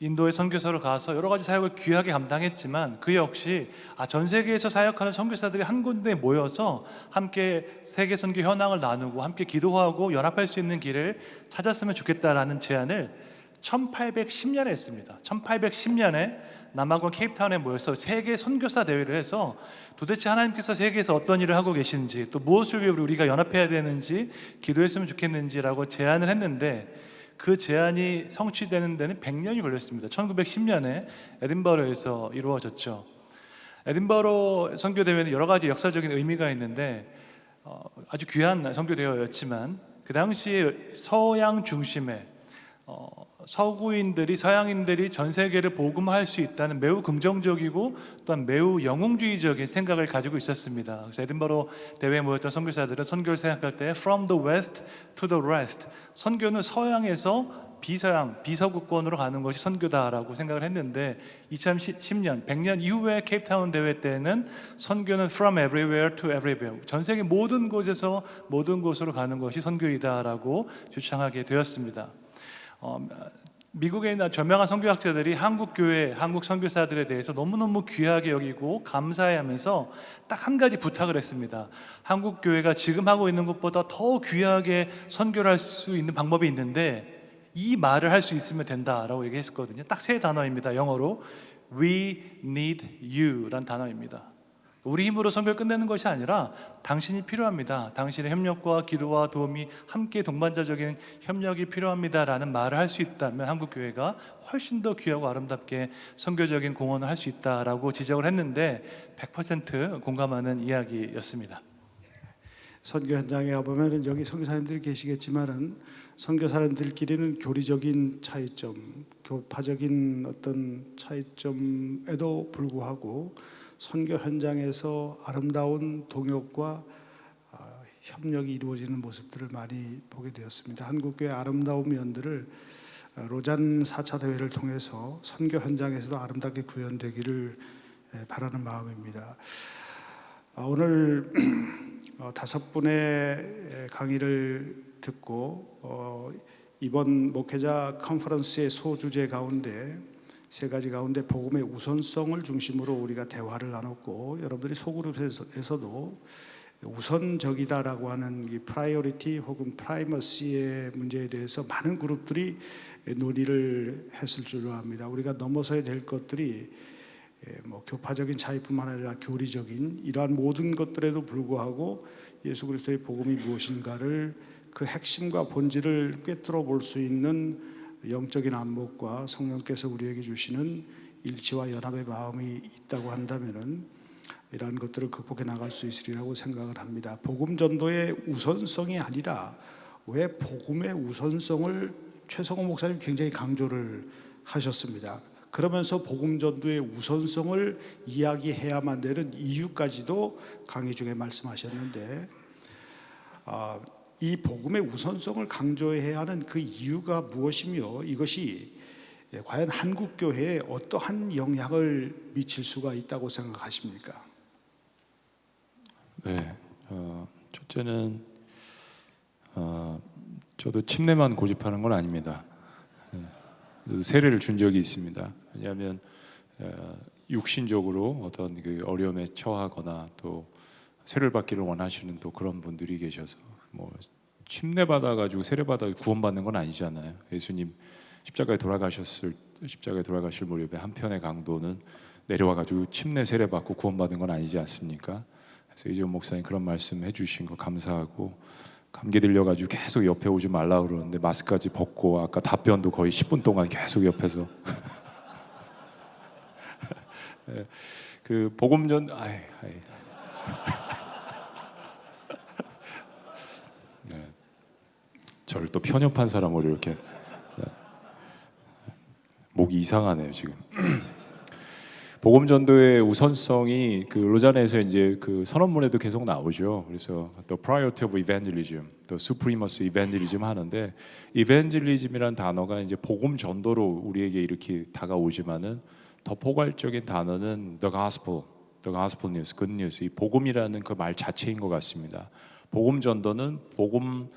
Speaker 4: 인도의 선교사로 가서 여러 가지 사역을 귀하게 감당했지만 그 역시 전 세계에서 사역하는 선교사들이 한 군데에 모여서 함께 세계 선교 현황을 나누고 함께 기도하고 연합할 수 있는 길을 찾았으면 좋겠다라는 제안을 1810년에 했습니다. 1810년에 남아공 케이프타운에 모여서 세계 선교사 대회를 해서 도대체 하나님께서 세계에서 어떤 일을 하고 계신지 또 무엇을 위해 우리가 연합해야 되는지 기도했으면 좋겠는지라고 제안을 했는데 그 제안이 성취되는 데는 100년이 걸렸습니다. 1910년에 에딘버러에서 이루어졌죠. 에딘버러 선교대회는 여러 가지 역사적인 의미가 있는데 아주 귀한 선교대회였지만 그 당시에 서양 중심의 서구인들이 서양인들이 전 세계를 복음화할 수 있다는 매우 긍정적이고 또한 매우 영웅주의적인 생각을 가지고 있었습니다. 그래서 에딘버러 대회에 모였던 선교사들은 선교를 생각할 때 From the West to the Rest 선교는 서양에서 비서양, 비서구권으로 가는 것이 선교다라고 생각을 했는데 2010년, 100년 이후에 케이프타운 대회 때는 선교는 From everywhere to everywhere 전 세계 모든 곳에서 모든 곳으로 가는 것이 선교이다라고 주창하게 되었습니다. 미국에 있는 저명한 선교학자들이 한국 교회, 한국 선교사들에 대해서 너무너무 귀하게 여기고 감사해하면서 딱 한 가지 부탁을 했습니다. 한국 교회가 지금 하고 있는 것보다 더 귀하게 선교를 할 수 있는 방법이 있는데 이 말을 할 수 있으면 된다라고 얘기했거든요. 딱 세 단어입니다. 영어로 We need you라는 단어입니다. 우리 힘으로 선교를 끝내는 것이 아니라 당신이 필요합니다. 당신의 협력과 기도와 도움이 함께 동반자적인 협력이 필요합니다라는 말을 할 수 있다면 한국 교회가 훨씬 더 귀하고 아름답게 선교적인 공헌을 할 수 있다라고 지적을 했는데 100% 공감하는 이야기였습니다.
Speaker 2: 선교 현장에 가보면 여기 선교사님들이 계시겠지만은 선교사님들끼리는 교리적인 차이점, 교파적인 어떤 차이점에도 불구하고 선교 현장에서 아름다운 동역과 협력이 이루어지는 모습들을 많이 보게 되었습니다. 한국교회 아름다운 면들을 로잔 4차 대회를 통해서 선교 현장에서도 아름답게 구현되기를 바라는 마음입니다. 오늘 5분의 강의를 듣고 이번 목회자 컨퍼런스의 소주제 가운데 3가지 가운데 복음의 우선성을 중심으로 우리가 대화를 나눴고, 여러분들이 소그룹에서도 우선적이다라고 하는 이 프라이어리티 혹은 프라이머시의 문제에 대해서 많은 그룹들이 논의를 했을 줄로 압니다. 우리가 넘어서야 될 것들이 교파적인 차이뿐만 아니라 교리적인 이러한 모든 것들에도 불구하고 예수 그리스도의 복음이 무엇인가를 그 핵심과 본질을 꿰뚫어 볼 수 있는 영적인 안목과 성령께서 우리에게 주시는 일치와 연합의 마음이 있다고 한다면은 이러한 것들을 극복해 나갈 수 있으리라고 생각을 합니다. 복음 전도의 우선성이 아니라 왜 복음의 우선성을 최성호 목사님 굉장히 강조를 하셨습니다. 그러면서 복음 전도의 우선성을 이야기해야만 되는 이유까지도 강의 중에 말씀하셨는데, 이 복음의 우선성을 강조해야 하는 그 이유가 무엇이며 이것이 과연 한국 교회에 어떠한 영향을 미칠 수가 있다고 생각하십니까?
Speaker 1: 네, 첫째는 저도 침례만 고집하는 건 아닙니다. 세례를 준 적이 있습니다. 왜냐하면 육신적으로 어떤 그 어려움에 처하거나 또 세례를 받기를 원하시는 또 그런 분들이 계셔서 침례 받아가지고 세례 받아 구원받는 건 아니잖아요. 예수님 십자가에 돌아가실 무렵에 한편의 강도는 내려와가지고 침례 세례 받고 구원받은 건 아니지 않습니까? 그래서 이재훈 목사님 그런 말씀 해주신 거 감사하고, 감기 들려가지고 계속 옆에 오지 말라 그러는데 마스크까지 벗고 아까 답변도 거의 10분 동안 계속 옆에서 그 복음 전 저를 또 편협한 사람으로 이렇게 목이 이상하네요 지금. 복음 전도의 우선성이 그 로잔에서 이제 그 선언문에도 계속 나오죠. 그래서 the priority of evangelism, the supremacy evangelism 하는데, evangelism이란 단어가 이제 복음 전도로 우리에게 이렇게 다가오지만은 더 포괄적인 단어는 the gospel news, good news, 이 복음이라는 그 말 자체인 것 같습니다. 복음 전도는 복음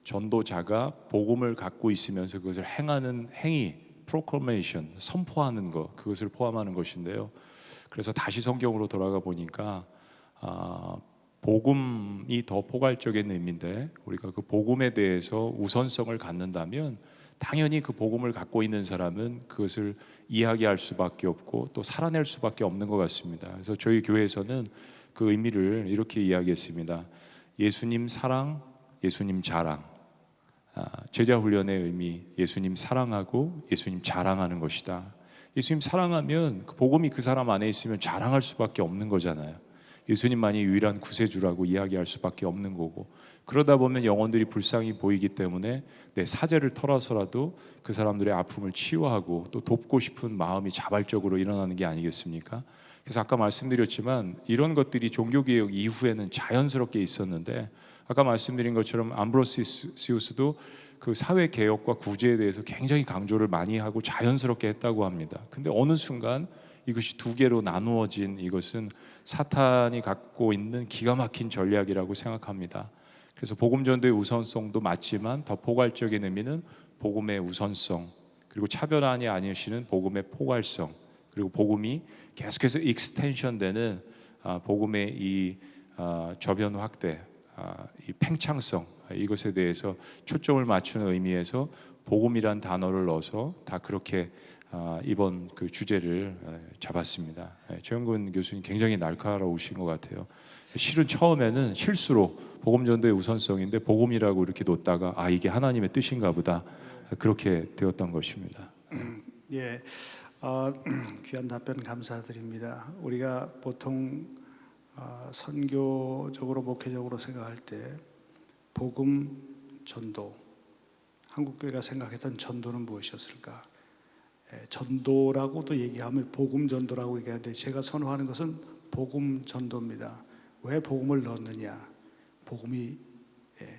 Speaker 1: 전도자가 복음을 갖고 있으면서 그것을 행하는 행위, proclamation, 선포하는 것, 그것을 포함하는 것인데요. 그래서 다시 성경으로 돌아가 보니까 복음이 더 포괄적인 의미인데, 우리가 그 복음에 대해서 우선성을 갖는다면 당연히 그 복음을 갖고 있는 사람은 그것을 이야기할 수밖에 없고 또 살아낼 수밖에 없는 것 같습니다. 그래서 저희 교회에서는 그 의미를 이렇게 이야기했습니다. 예수님 사랑, 예수님 자랑. 제자 훈련의 의미, 예수님 사랑하고 예수님 자랑하는 것이다. 예수님 사랑하면 그 복음이 그 사람 안에 있으면 자랑할 수밖에 없는 거잖아요. 예수님만이 유일한 구세주라고 이야기할 수밖에 없는 거고, 그러다 보면 영혼들이 불쌍히 보이기 때문에 내 사제를 털어서라도 그 사람들의 아픔을 치유하고 또 돕고 싶은 마음이 자발적으로 일어나는 게 아니겠습니까? 그래서 아까 말씀드렸지만 이런 것들이 종교개혁 이후에는 자연스럽게 있었는데, 아까 말씀드린 것처럼 암브로시우스도 그 사회개혁과 구제에 대해서 굉장히 강조를 많이 하고 자연스럽게 했다고 합니다. 근데 어느 순간 이것이 두 개로 나누어진 이것은 사탄이 갖고 있는 기가 막힌 전략이라고 생각합니다. 그래서 복음 전도의 우선성도 맞지만 더 포괄적인 의미는 복음의 우선성, 그리고 차별화이 아니시는 복음의 포괄성, 그리고 복음이 계속해서 익스텐션되는 복음의 이 저변 확대, 이 팽창성, 이것에 대해서 초점을 맞추는 의미에서 복음이란 단어를 넣어서 다 그렇게 이번 그 주제를 잡았습니다. 최영근 교수님 굉장히 날카로우신 것 같아요. 실은 처음에는 실수로 복음 전도의 우선성인데 복음이라고 이렇게 놓다가 이게 하나님의 뜻인가 보다, 그렇게 되었던 것입니다.
Speaker 2: 예, 귀한 답변 감사드립니다. 우리가 보통 선교적으로 목회적으로 생각할 때 복음 전도, 한국교회가 생각했던 전도는 무엇이었을까? 전도라고도 얘기하면 복음 전도라고 얘기하는데 제가 선호하는 것은 복음 전도입니다. 왜 복음을 넣느냐? 복음이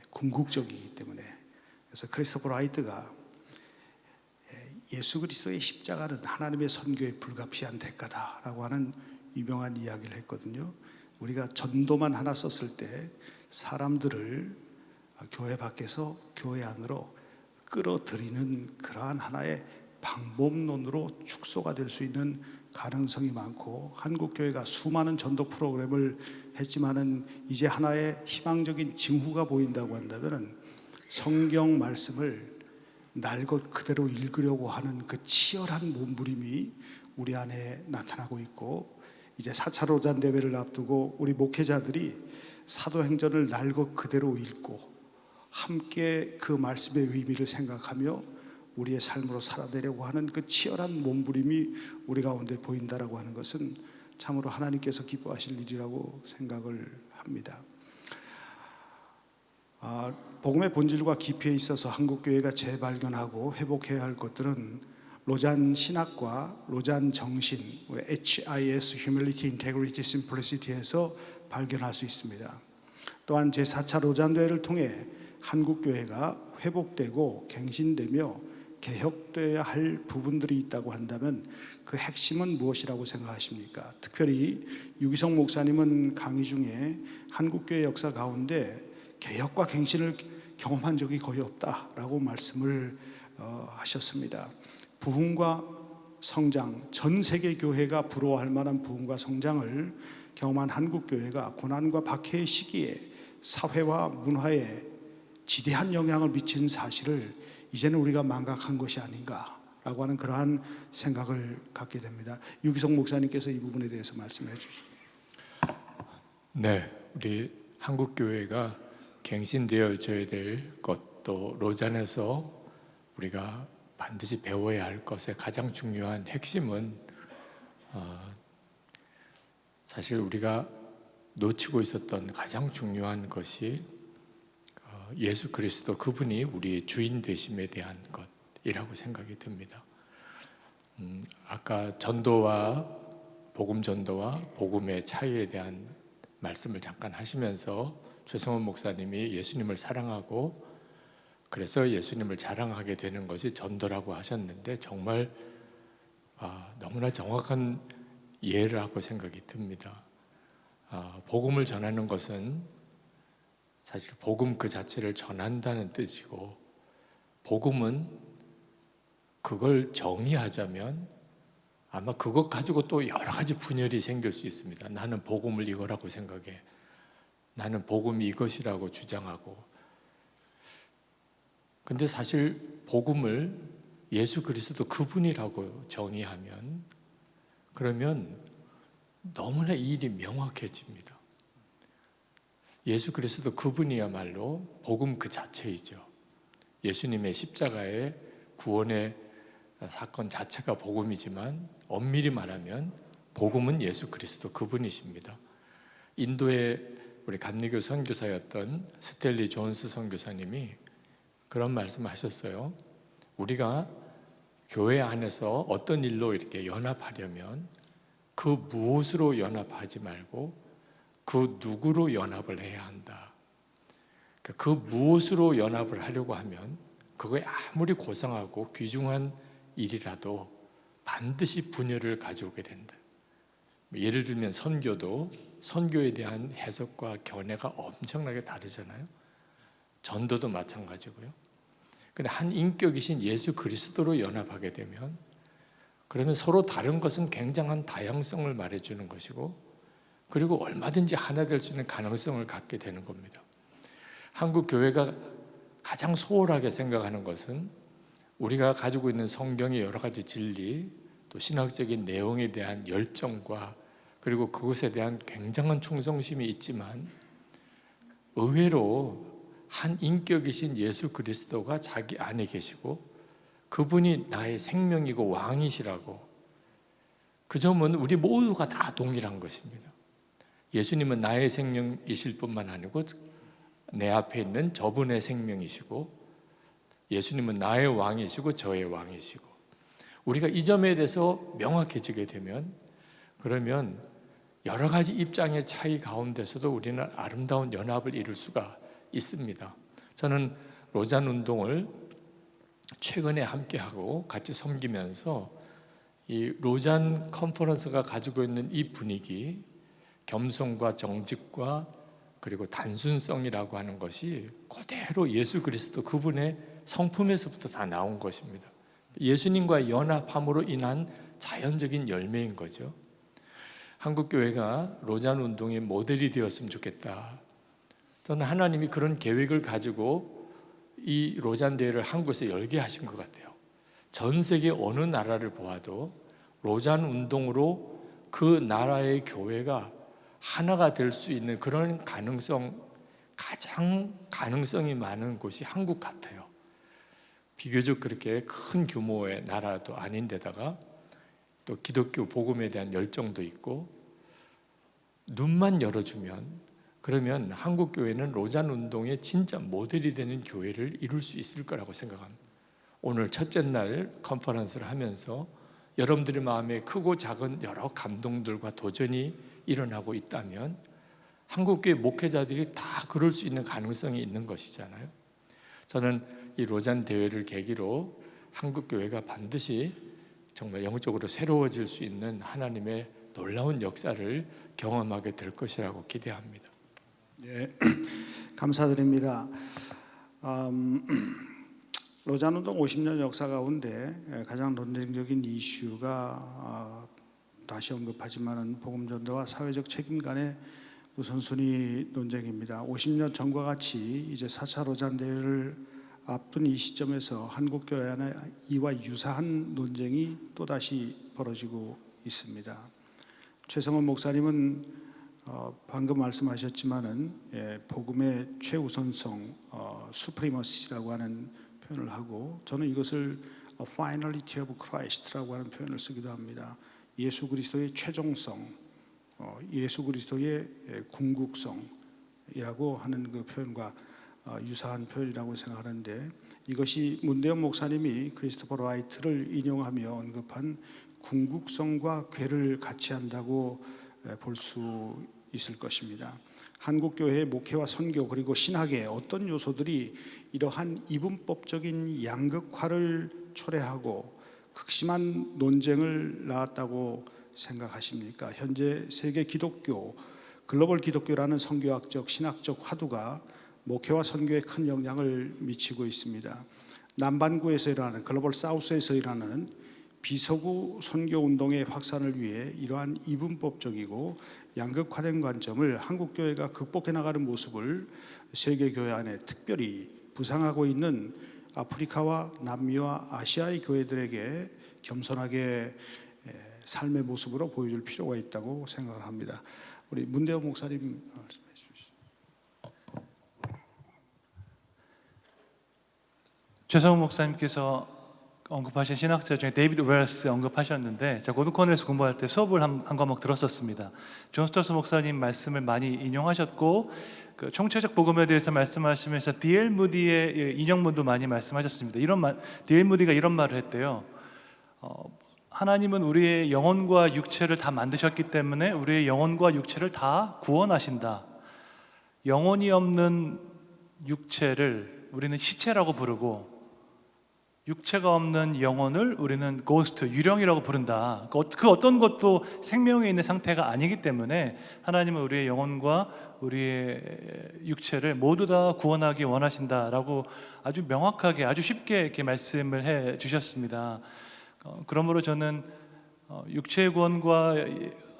Speaker 2: 궁극적이기 때문에, 그래서 크리스토퍼 라이트가 예수 그리스도의 십자가는 하나님의 선교에 불가피한 대가다라고 하는 유명한 이야기를 했거든요. 우리가 전도만 하나 썼을 때 사람들을 교회 밖에서 교회 안으로 끌어들이는 그러한 하나의 방법론으로 축소가 될 수 있는 가능성이 많고, 한국 교회가 수많은 전도 프로그램을 했지만은 이제 하나의 희망적인 징후가 보인다고 한다면은 성경 말씀을 날 것 그대로 읽으려고 하는 그 치열한 몸부림이 우리 안에 나타나고 있고, 이제 4차 로잔 대회를 앞두고 우리 목회자들이 사도행전을 날 것 그대로 읽고 함께 그 말씀의 의미를 생각하며 우리의 삶으로 살아내려고 하는 그 치열한 몸부림이 우리 가운데 보인다라고 하는 것은 참으로 하나님께서 기뻐하실 일이라고 생각을 합니다. 복음의 본질과 깊이에 있어서 한국교회가 재발견하고 회복해야 할 것들은 로잔 신학과 로잔 정신, HIS, Humility, Integrity, Simplicity에서 발견할 수 있습니다. 또한 제4차 로잔 대회를 통해 한국교회가 회복되고 갱신되며 개혁되어야 할 부분들이 있다고 한다면 그 핵심은 무엇이라고 생각하십니까? 특별히 유기성 목사님은 강의 중에 한국교회 역사 가운데 개혁과 갱신을 경험한 적이 거의 없다라고 말씀을 하셨습니다. 부흥과 성장, 전 세계 교회가 부러워할 만한 부흥과 성장을 경험한 한국교회가 고난과 박해의 시기에 사회와 문화에 지대한 영향을 미친 사실을 이제는 우리가 망각한 것이 아닌가라고 하는 그러한 생각을 갖게 됩니다. 유기성 목사님께서 이 부분에 대해서 말씀해 주시죠.
Speaker 5: 네, 우리 한국 교회가 갱신되어져야 될 것도 로잔에서 우리가 반드시 배워야 할 것의 가장 중요한 핵심은 사실 우리가 놓치고 있었던 가장 중요한 것이 예수 그리스도 그분이 우리의 주인 되심에 대한 것이라고 생각이 듭니다. 아까 전도와 복음 전도와 복음의 차이에 대한 말씀을 잠깐 하시면서 최성원 목사님이 예수님을 사랑하고 그래서 예수님을 자랑하게 되는 것이 전도라고 하셨는데 정말 너무나 정확한 예라고 생각이 듭니다. 복음을 전하는 것은 사실 복음 그 자체를 전한다는 뜻이고, 복음은 그걸 정의하자면 아마 그것 가지고 또 여러 가지 분열이 생길 수 있습니다. 나는 복음을 이거라고 생각해, 나는 복음이 이것이라고 주장하고. 근데 사실 복음을 예수 그리스도 그분이라고 정의하면 그러면 너무나 이 일이 명확해집니다. 예수 그리스도 그분이야말로 복음 그 자체이죠. 예수님의 십자가의 구원의 사건 자체가 복음이지만 엄밀히 말하면 복음은 예수 그리스도 그분이십니다. 인도의 우리 감리교 선교사였던 스텔리 존스 선교사님이 그런 말씀하셨어요. 우리가 교회 안에서 어떤 일로 이렇게 연합하려면 그 무엇으로 연합하지 말고 그 누구로 연합을 해야 한다. 그 무엇으로 연합을 하려고 하면 그거에 아무리 고상하고 귀중한 일이라도 반드시 분열을 가져오게 된다. 예를 들면 선교도 선교에 대한 해석과 견해가 엄청나게 다르잖아요. 전도도 마찬가지고요. 근데 한 인격이신 예수 그리스도로 연합하게 되면 그러면 서로 다른 것은 굉장한 다양성을 말해주는 것이고, 그리고 얼마든지 하나 될 수 있는 가능성을 갖게 되는 겁니다. 한국 교회가 가장 소홀하게 생각하는 것은 우리가 가지고 있는 성경의 여러 가지 진리, 또 신학적인 내용에 대한 열정과 그리고 그것에 대한 굉장한 충성심이 있지만 의외로 한 인격이신 예수 그리스도가 자기 안에 계시고 그분이 나의 생명이고 왕이시라고, 그 점은 우리 모두가 다 동일한 것입니다. 예수님은 나의 생명이실 뿐만 아니고 내 앞에 있는 저분의 생명이시고, 예수님은 나의 왕이시고 저의 왕이시고, 우리가 이 점에 대해서 명확해지게 되면 그러면 여러 가지 입장의 차이 가운데서도 우리는 아름다운 연합을 이룰 수가 있습니다. 저는 로잔 운동을 최근에 함께하고 같이 섬기면서 이 로잔 컨퍼런스가 가지고 있는 이 분위기, 겸손과 정직과 그리고 단순성이라고 하는 것이 그대로 예수 그리스도 그분의 성품에서부터 다 나온 것입니다. 예수님과의 연합함으로 인한 자연적인 열매인 거죠. 한국교회가 로잔 운동의 모델이 되었으면 좋겠다. 저는 하나님이 그런 계획을 가지고 이 로잔 대회를 한국에서 열게 하신 것 같아요. 전 세계 어느 나라를 보아도 로잔 운동으로 그 나라의 교회가 하나가 될 수 있는 그런 가능성, 가장 가능성이 많은 곳이 한국 같아요. 비교적 그렇게 큰 규모의 나라도 아닌데다가 또 기독교 복음에 대한 열정도 있고, 눈만 열어주면, 그러면 한국 교회는 로잔 운동의 진짜 모델이 되는 교회를 이룰 수 있을 거라고 생각합니다. 오늘 첫째 날 컨퍼런스를 하면서 여러분들의 마음에 크고 작은 여러 감동들과 도전이 일어나고 있다면 한국교회 목회자들이 다 그럴 수 있는 가능성이 있는 것이잖아요. 저는 이 로잔 대회를 계기로 한국교회가 반드시 정말 영적으로 새로워질 수 있는 하나님의 놀라운 역사를 경험하게 될 것이라고 기대합니다.
Speaker 2: 네, 감사드립니다. 로잔 운동 50년 역사 가운데 가장 논쟁적인 이슈가 다시 언급하지만은 복음 전도와 사회적 책임 간의 우선순위 논쟁입니다. 50년 전과 같이 이제 4차 로잔 대회를 앞둔 이 시점에서 한국 교회 안에 이와 유사한 논쟁이 또다시 벌어지고 있습니다. 최성원 목사님은 방금 말씀하셨지만은 복음의 최우선성, 수프리머시라고 하는 표현을 하고, 저는 이것을 finality of Christ라고 하는 표현을 쓰기도 합니다. 예수 그리스도의 최종성, 예수 그리스도의 궁극성이라고 하는 그 표현과 유사한 표현이라고 생각하는데, 이것이 문대현 목사님이 크리스토퍼 라이트를 인용하며 언급한 궁극성과 괴를 같이 한다고 볼 수 있을 것입니다. 한국 교회의 목회와 선교 그리고 신학의 어떤 요소들이 이러한 이분법적인 양극화를 초래하고 극심한 논쟁을 낳았다고 생각하십니까? 현재 세계 기독교, 글로벌 기독교라는 선교학적, 신학적 화두가 목회와 선교에 큰 영향을 미치고 있습니다. 남반구에서 일어나는, 글로벌 사우스에서 일어나는 비서구 선교 운동의 확산을 위해 이러한 이분법적이고 양극화된 관점을 한국 교회가 극복해 나가는 모습을 세계 교회 안에 특별히 부상하고 있는 아프리카와 남미와 아시아의 교회들에게 겸손하게 삶의 모습으로 보여줄 필요가 있다고 생각을 합니다. 우리 문대호 목사님 말씀해 주시죠.
Speaker 4: 최성훈 목사님께서 언급하신 신학자 중에 데이비드 웰스 언급하셨는데, 제가 고등코너에서 공부할 때 수업을 한 과목 들었었습니다. 존 스토스 목사님 말씀을 많이 인용하셨고, 그 총체적 복음에 대해서 말씀하시면서 D.L. 무디의 인용문도 많이 말씀하셨습니다. D.L. 무디가 이런 말을 했대요. 하나님은 우리의 영혼과 육체를 다 만드셨기 때문에 우리의 영혼과 육체를 다 구원하신다. 영혼이 없는 육체를 우리는 시체라고 부르고, 육체가 없는 영혼을 우리는 고스트, 유령이라고 부른다. 그 어떤 것도 생명에 있는 상태가 아니기 때문에 하나님은 우리의 영혼과 우리의 육체를 모두 다 구원하기 원하신다라고 아주 명확하게, 아주 쉽게 이렇게 말씀을 해 주셨습니다. 그러므로 저는 육체의 구원과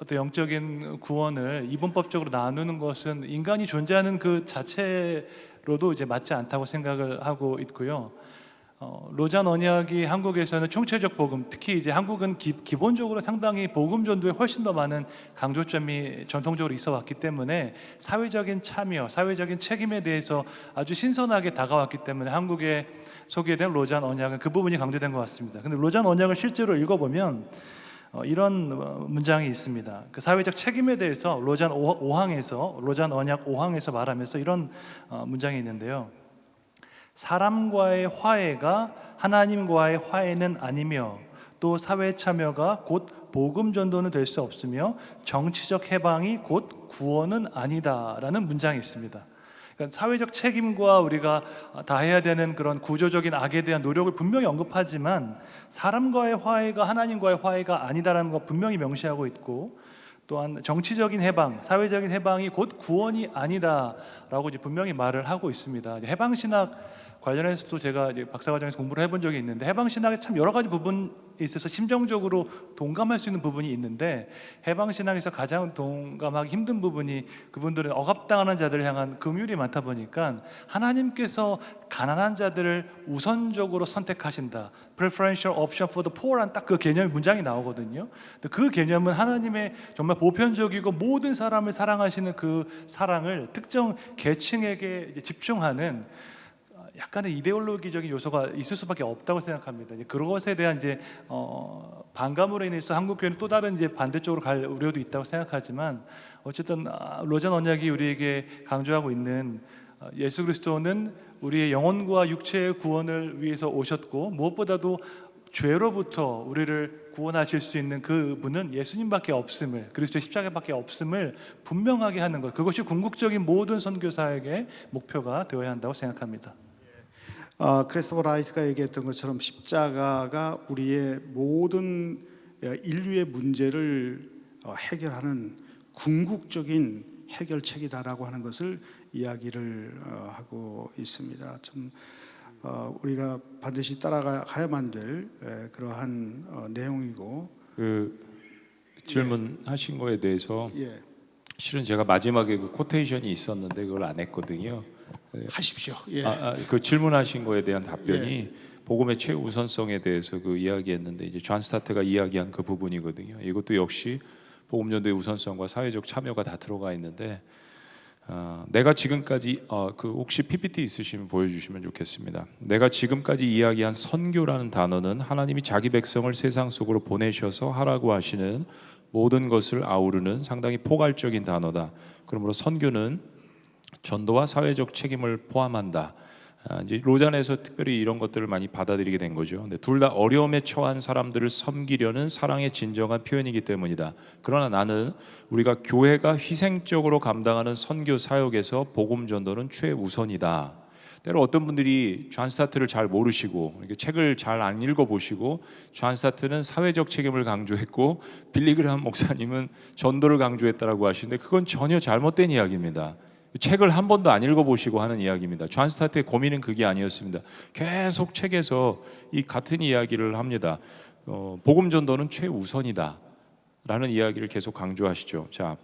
Speaker 4: 어떤 영적인 구원을 이분법적으로 나누는 것은 인간이 존재하는 그 자체로도 이제 맞지 않다고 생각을 하고 있고요. 로잔 언약이 한국에서는 총체적 복음, 특히 이제 한국은 기본적으로 상당히 복음 전도에 훨씬 더 많은 강조점이 전통적으로 있어 왔기 때문에 사회적인 참여, 사회적인 책임에 대해서 아주 신선하게 다가왔기 때문에 한국에 소개된 로잔 언약은 그 부분이 강조된 것 같습니다. 근데 로잔 언약을 실제로 읽어보면 이런 문장이 있습니다. 그 사회적 책임에 대해서 로잔 언약 5항에서 말하면서 이런 문장이 있는데요. 사람과의 화해가 하나님과의 화해는 아니며, 또 사회 참여가 곧 복음 전도는 될 수 없으며, 정치적 해방이 곧 구원은 아니다라는 문장이 있습니다. 그러니까 사회적 책임과 우리가 다 해야 되는 그런 구조적인 악에 대한 노력을 분명히 언급하지만 사람과의 화해가 하나님과의 화해가 아니다라는 거 분명히 명시하고 있고, 또한 정치적인 해방, 사회적인 해방이 곧 구원이 아니다라고 이제 분명히 말을 하고 있습니다. 해방 신학 관련해서도 제가 이제 박사과정에서 공부를 해본 적이 있는데, 해방 신학에 참 여러 가지 부분에 있어서 심정적으로 동감할 수 있는 부분이 있는데, 해방 신학에서 가장 동감하기 힘든 부분이 그분들은 억압당하는 자들을 향한 긍휼이 많다 보니까 하나님께서 가난한 자들을 우선적으로 선택하신다, preferential option for the poor란 딱 그 개념 문장이 나오거든요. 근데 그 개념은 하나님의 정말 보편적이고 모든 사람을 사랑하시는 그 사랑을 특정 계층에게 이제 집중하는 약간의 이데올로기적인 요소가 있을 수밖에 없다고 생각합니다. 그것에 대한 이제 반감으로 인해서 한국 교회는 또 다른 이제 반대쪽으로 갈 우려도 있다고 생각하지만, 어쨌든 로잔 언약이 우리에게 강조하고 있는 예수 그리스도는 우리의 영혼과 육체의 구원을 위해서 오셨고, 무엇보다도 죄로부터 우리를 구원하실 수 있는 그 분은 예수님밖에 없음을, 그리스도의 십자가밖에 없음을 분명하게 하는 것, 그것이 궁극적인 모든 선교사에게 목표가 되어야 한다고 생각합니다.
Speaker 2: 크리스토퍼 라이트가 얘기했던 것처럼 십자가가 우리의 모든 인류의 문제를 해결하는 궁극적인 해결책이다라고 하는 것을 이야기를 하고 있습니다. 참 우리가 반드시 따라가야만 될 그러한 내용이고,
Speaker 1: 그 질문하신 거에 대해서
Speaker 2: 예,
Speaker 1: 실은 제가 마지막에 그 코테이션이 있었는데 그걸 안 했거든요.
Speaker 2: 하십시오. 예.
Speaker 1: 그 질문하신 거에 대한 답변이 복음의 최우선성에 대해서 그 이야기했는데, 이제 존 스타트가 이야기한 그 부분이거든요. 이것도 역시 복음 전도의 우선성과 사회적 참여가 다 들어가 있는데, 내가 지금까지 그 혹시 PPT 있으시면 보여주시면 좋겠습니다. 내가 지금까지 이야기한 선교라는 단어는 하나님이 자기 백성을 세상 속으로 보내셔서 하라고 하시는 모든 것을 아우르는 상당히 포괄적인 단어다. 그러므로 선교는 전도와 사회적 책임을 포함한다. 이제 로잔에서 특별히 이런 것들을 많이 받아들이게 된 거죠. 근데 둘 다 어려움에 처한 사람들을 섬기려는 사랑의 진정한 표현이기 때문이다. 그러나 나는 우리가 교회가 희생적으로 감당하는 선교 사역에서 복음 전도는 최우선이다. 때로 어떤 분들이 존 스타트를 잘 모르시고 책을 잘 안 읽어보시고, 존 스타트는 사회적 책임을 강조했고 빌리 그레이엄 목사님은 전도를 강조했다라고 하시는데, 그건 전혀 잘못된 이야기입니다. 책을 한 번도 안 읽어보시고 하는 이야기입니다. 존 스타트의 고민은 그게 아니었습니다. 계속 책에서 이 같은 이야기를 합니다. 복음 전도는 최우선이다 라는 이야기를 계속 강조하시죠. 자,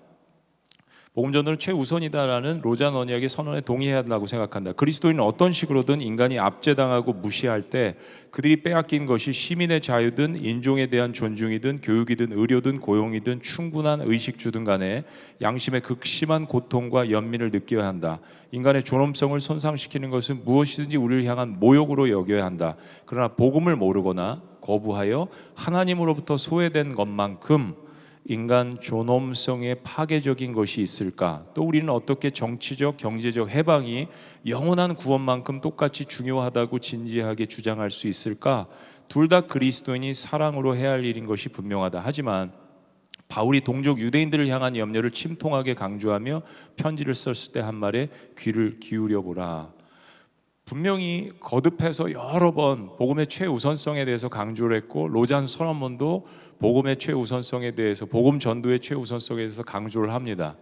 Speaker 1: 복음 전도는 최우선이다라는 로잔 언약의 선언에 동의해야 한다고 생각한다. 그리스도인은 어떤 식으로든 인간이 압제당하고 무시할 때 그들이 빼앗긴 것이 시민의 자유든 인종에 대한 존중이든 교육이든 의료든 고용이든 충분한 의식주든 간에 양심의 극심한 고통과 연민을 느껴야 한다. 인간의 존엄성을 손상시키는 것은 무엇이든지 우리를 향한 모욕으로 여겨야 한다. 그러나 복음을 모르거나 거부하여 하나님으로부터 소외된 것만큼 인간 존엄성에 파괴적인 것이 있을까? 또 우리는 어떻게 정치적, 경제적 해방이 영원한 구원만큼 똑같이 중요하다고 진지하게 주장할 수 있을까? 둘 다 그리스도인이 사랑으로 해야 할 일인 것이 분명하다. 하지만 바울이 동족 유대인들을 향한 염려를 침통하게 강조하며 편지를 썼을 때 한 말에 귀를 기울여 보라. 분명히 거듭해서 여러 번 복음의 최우선성에 대해서 강조를 했고, 로잔 선언문도 복음의 최우선성에 대해서, 복음 전도의 최우선성에 대해서 강조를 합니다.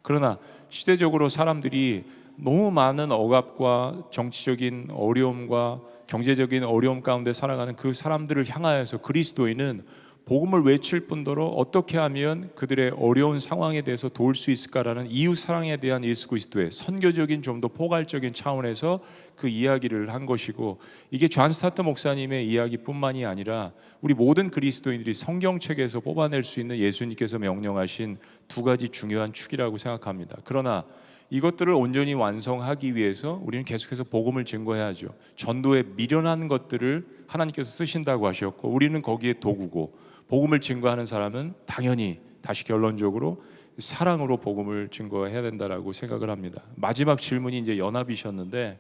Speaker 1: 그러나 시대적으로 사람들이 너무 많은 억압과 정치적인 어려움과 경제적인 어려움 가운데 살아가는 그 사람들을 향하여서 그리스도인은 복음을 외칠 뿐더러 어떻게 하면 그들의 어려운 상황에 대해서 도울 수 있을까라는 이웃 사랑에 대한 예수 그리스도의 선교적인 좀 더 포괄적인 차원에서 그 이야기를 한 것이고, 이게 존 스타트 목사님의 이야기뿐만이 아니라 우리 모든 그리스도인들이 성경책에서 뽑아낼 수 있는 예수님께서 명령하신 두 가지 중요한 축이라고 생각합니다. 그러나 이것들을 온전히 완성하기 위해서 우리는 계속해서 복음을 증거해야죠. 전도에 미련한 것들을 하나님께서 쓰신다고 하셨고, 우리는 거기에 도구고, 복음을 증거하는 사람은 당연히 다시 결론적으로 사랑으로 복음을 증거해야 된다라고 생각을 합니다. 마지막 질문이 이제 연합이셨는데,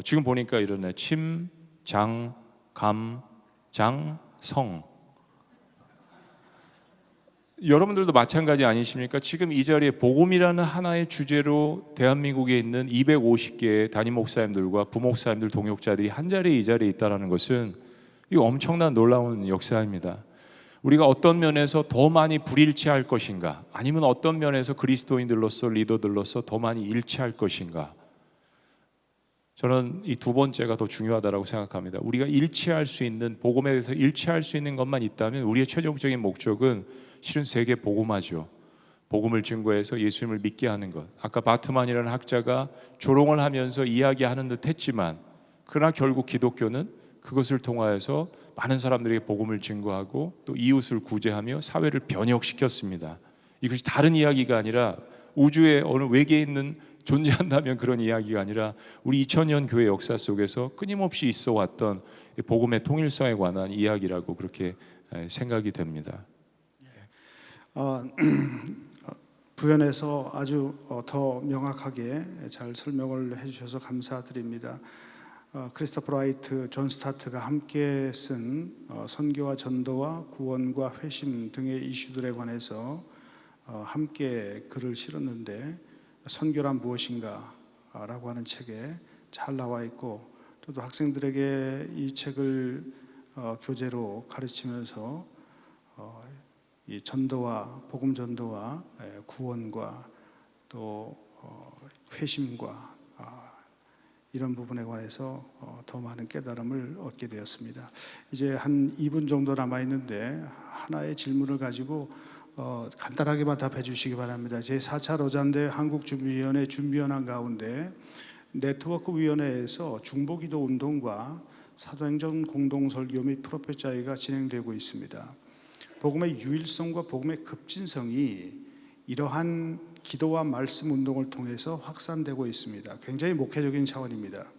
Speaker 1: 지금 보니까 이러네. 침, 장, 감, 장, 성. 여러분들도 마찬가지 아니십니까? 지금 이 자리에 복음이라는 하나의 주제로 대한민국에 있는 250개의 담임 목사님들과 부목사님들, 동역자들이 한 자리에 이 자리에 있다는 것은 이 엄청난 놀라운 역사입니다. 우리가 어떤 면에서 더 많이 불일치할 것인가, 아니면 어떤 면에서 그리스도인들로서 리더들로서 더 많이 일치할 것인가, 저는 이 두 번째가 더 중요하다고 생각합니다. 우리가 일치할 수 있는, 복음에 대해서 일치할 수 있는 것만 있다면 우리의 최종적인 목적은 실은 세계 복음화죠. 복음을 증거해서 예수님을 믿게 하는 것. 아까 바트만이라는 학자가 조롱을 하면서 이야기하는 듯 했지만, 그러나 결국 기독교는 그것을 통하여서 많은 사람들에게 복음을 증거하고 또 이웃을 구제하며 사회를 변혁시켰습니다. 이것이 다른 이야기가 아니라 우주의 어느 외계에 있는 존재한다면 그런 이야기가 아니라 우리 2000년 교회 역사 속에서 끊임없이 있어 왔던 복음의 통일성에 관한 이야기라고 그렇게 생각이 됩니다.
Speaker 2: 부연해서 아주 더 명확하게 잘 설명을 해주셔서 감사드립니다. 크리스토퍼 라이트, 존 스타트가 함께 쓴 선교와 전도와 구원과 회심 등의 이슈들에 관해서 함께 글을 실었는데, 선교란 무엇인가 라고 하는 책에 잘 나와 있고, 저도 학생들에게 이 책을 교재로 가르치면서 이 전도와 복음 전도와 구원과 또 회심과 이런 부분에 관해서 더 많은 깨달음을 얻게 되었습니다. 이제 한 2분 정도 남아 있는데 하나의 질문을 가지고 간단하게만 답해 주시기 바랍니다. 제4차 로잔대 한국준비위원회 준비연한 가운데 네트워크위원회에서 중보기도 운동과 사도행전 공동설교 및 프로페자회가 진행되고 있습니다. 복음의 유일성과 복음의 급진성이 이러한 기도와 말씀 운동을 통해서 확산되고 있습니다. 굉장히 목회적인 차원입니다.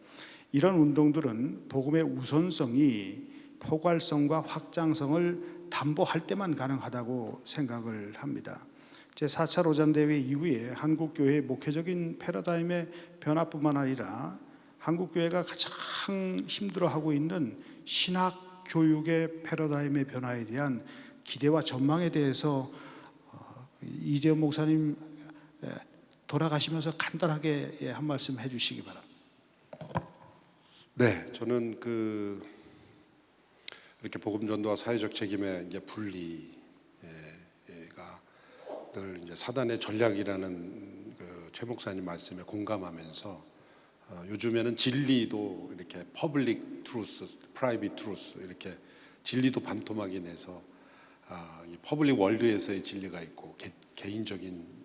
Speaker 2: 이런 운동들은 복음의 우선성이 포괄성과 확장성을 담보할 때만 가능하다고 생각을 합니다. 제4차 로잔대회 이후에 한국교회의 목회적인 패러다임의 변화뿐만 아니라 한국교회가 가장 힘들어하고 있는 신학 교육의 패러다임의 변화에 대한 기대와 전망에 대해서 이재현 목사님 돌아가시면서 간단하게 한 말씀 해주시기 바랍니다.
Speaker 3: 네, 저는 이렇게 복음 전도와 사회적 책임의 이제 분리가 늘 이제 사단의 전략이라는 최 목사님 말씀에 공감하면서 요즘에는 진리도 이렇게 퍼블릭 트루스, 프라이빗 트루스 이렇게 진리도 반토막이 내서 퍼블릭 월드에서의 진리가 있고 개인적인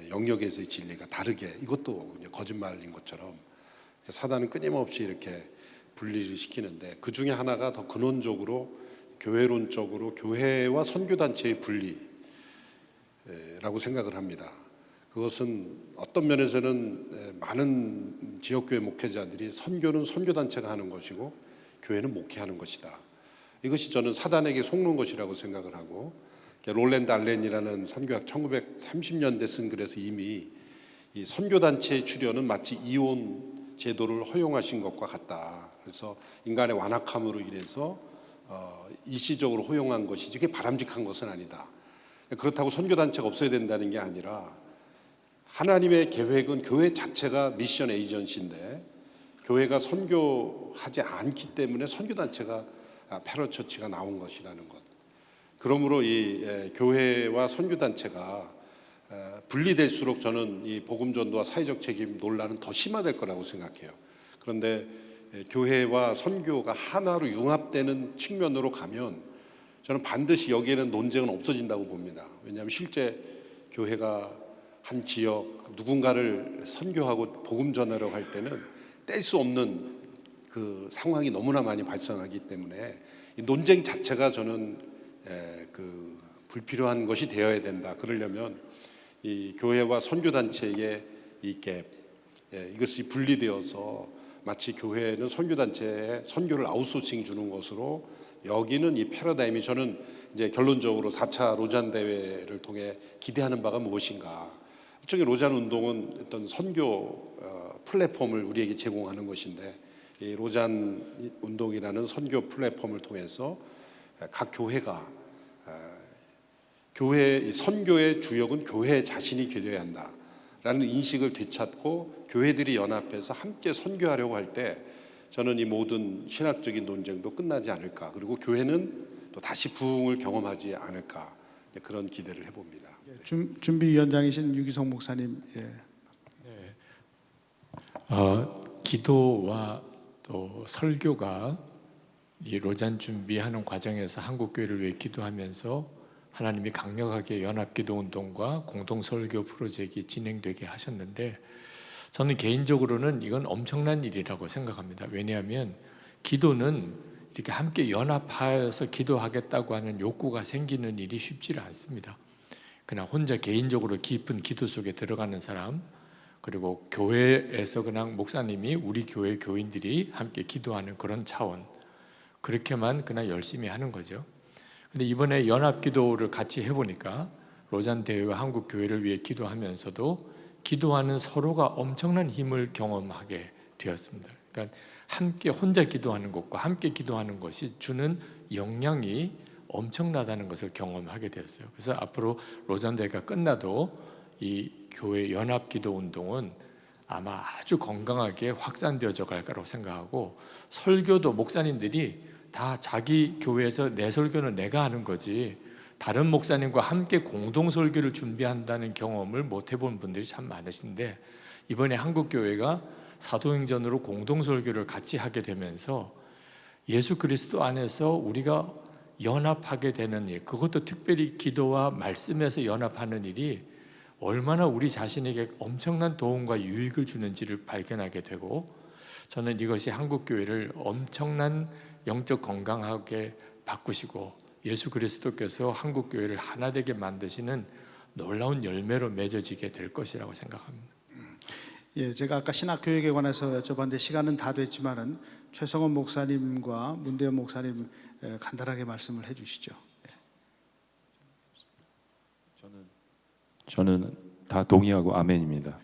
Speaker 3: 영역에서의 진리가 다르게, 이것도 거짓말인 것처럼 사단은 끊임없이 이렇게 분리를 시키는데, 그 중에 하나가 더 근원적으로 교회론적으로 교회와 선교단체의 분리라고 생각을 합니다. 그것은 어떤 면에서는 많은 지역교회 목회자들이 선교는 선교단체가 하는 것이고 교회는 목회하는 것이다, 이것이 저는 사단에게 속는 것이라고 생각을 하고, 롤랜드 알렌이라는 선교학 1930년대 쓴 글에서 이미 이 선교단체의 출현은 마치 이혼 제도를 허용하신 것과 같다. 그래서 인간의 완악함으로 인해서 일시적으로 허용한 것이지 그게 바람직한 것은 아니다. 그렇다고 선교단체가 없어야 된다는 게 아니라 하나님의 계획은 교회 자체가 미션 에이전시인데, 교회가 선교하지 않기 때문에 선교단체가 패러처치가 나온 것이라는 것. 그러므로 이 교회와 선교단체가 분리될수록 저는 이 복음전도와 사회적 책임 논란은 더 심화될 거라고 생각해요. 그런데 교회와 선교가 하나로 융합되는 측면으로 가면 저는 반드시 여기에는 논쟁은 없어진다고 봅니다. 왜냐하면 실제 교회가 한 지역 누군가를 선교하고 복음 전하려고 할 때는 뗄 수 없는 그 상황이 너무나 많이 발생하기 때문에 이 논쟁 자체가 저는 불필요한 것이 되어야 된다. 그러려면 이 교회와 선교단체의 이 갭, 이것이 분리되어서 마치 교회는 선교단체에 선교를 아웃소싱 주는 것으로 여기는 이 패러다임이, 저는 이제 결론적으로 4차 로잔 대회를 통해 기대하는 바가 무엇인가. 일종의 로잔 운동은 어떤 선교 플랫폼을 우리에게 제공하는 것인데, 이 로잔 운동이라는 선교 플랫폼을 통해서 각 교회가 교회 선교의 주역은 교회 자신이 되어야 한다라는 인식을 되찾고 교회들이 연합해서 함께 선교하려고 할 때 저는 이 모든 신학적인 논쟁도 끝나지 않을까, 그리고 교회는 또 다시 부흥을 경험하지 않을까, 그런 기대를 해봅니다.
Speaker 2: 준비위원장이신 유기성 목사님. 예.
Speaker 5: 기도와 또 설교가 이 로잔 준비하는 과정에서 한국 교회를 위해 기도하면서 하나님이 강력하게 연합기도 운동과 공동 설교 프로젝트가 진행되게 하셨는데, 저는 개인적으로는 이건 엄청난 일이라고 생각합니다. 왜냐하면 기도는 이렇게 함께 연합하여서 기도하겠다고 하는 욕구가 생기는 일이 쉽지는 않습니다. 그냥 혼자 개인적으로 깊은 기도 속에 들어가는 사람, 그리고 교회에서 그냥 목사님이 우리 교회 교인들이 함께 기도하는 그런 차원, 그렇게만 그냥 열심히 하는 거죠. 근데 이번에 연합기도를 같이 해보니까 로잔 대회와 한국 교회를 위해 기도하면서도 기도하는 서로가 엄청난 힘을 경험하게 되었습니다. 그러니까 함께 혼자 기도하는 것과 함께 기도하는 것이 주는 영향이 엄청나다는 것을 경험하게 되었어요. 그래서 앞으로 로잔 대회가 끝나도 이 교회 연합기도 운동은 아마 아주 건강하게 확산되어져 갈 거라고 생각하고, 설교도 목사님들이 다 자기 교회에서 내 설교는 내가 하는 거지 다른 목사님과 함께 공동 설교를 준비한다는 경험을 못 해본 분들이 참 많으신데, 이번에 한국 교회가 사도행전으로 공동 설교를 같이 하게 되면서 예수 그리스도 안에서 우리가 연합하게 되는 일, 그것도 특별히 기도와 말씀에서 연합하는 일이 얼마나 우리 자신에게 엄청난 도움과 유익을 주는지를 발견하게 되고, 저는 이것이 한국 교회를 엄청난 영적 건강하게 바꾸시고 예수 그리스도께서 한국 교회를 하나 되게 만드시는 놀라운 열매로 맺어지게 될 것이라고 생각합니다.
Speaker 2: 예, 제가 아까 신학교육에 관해서 여쭤봤는데 시간은 다 됐지만은 최성원 목사님과 문대현 목사님 간단하게 말씀을 해주시죠.
Speaker 1: 저는 다 동의하고 아멘입니다.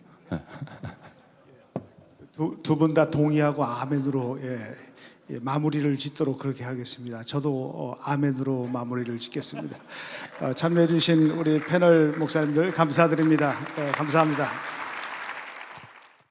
Speaker 2: 두 분 다 동의하고 아멘으로 마무리를 짓도록 그렇게 하겠습니다. 저도 아멘으로 마무리를 짓겠습니다. 참여해 주신 우리 패널 목사님들 감사드립니다. 감사합니다.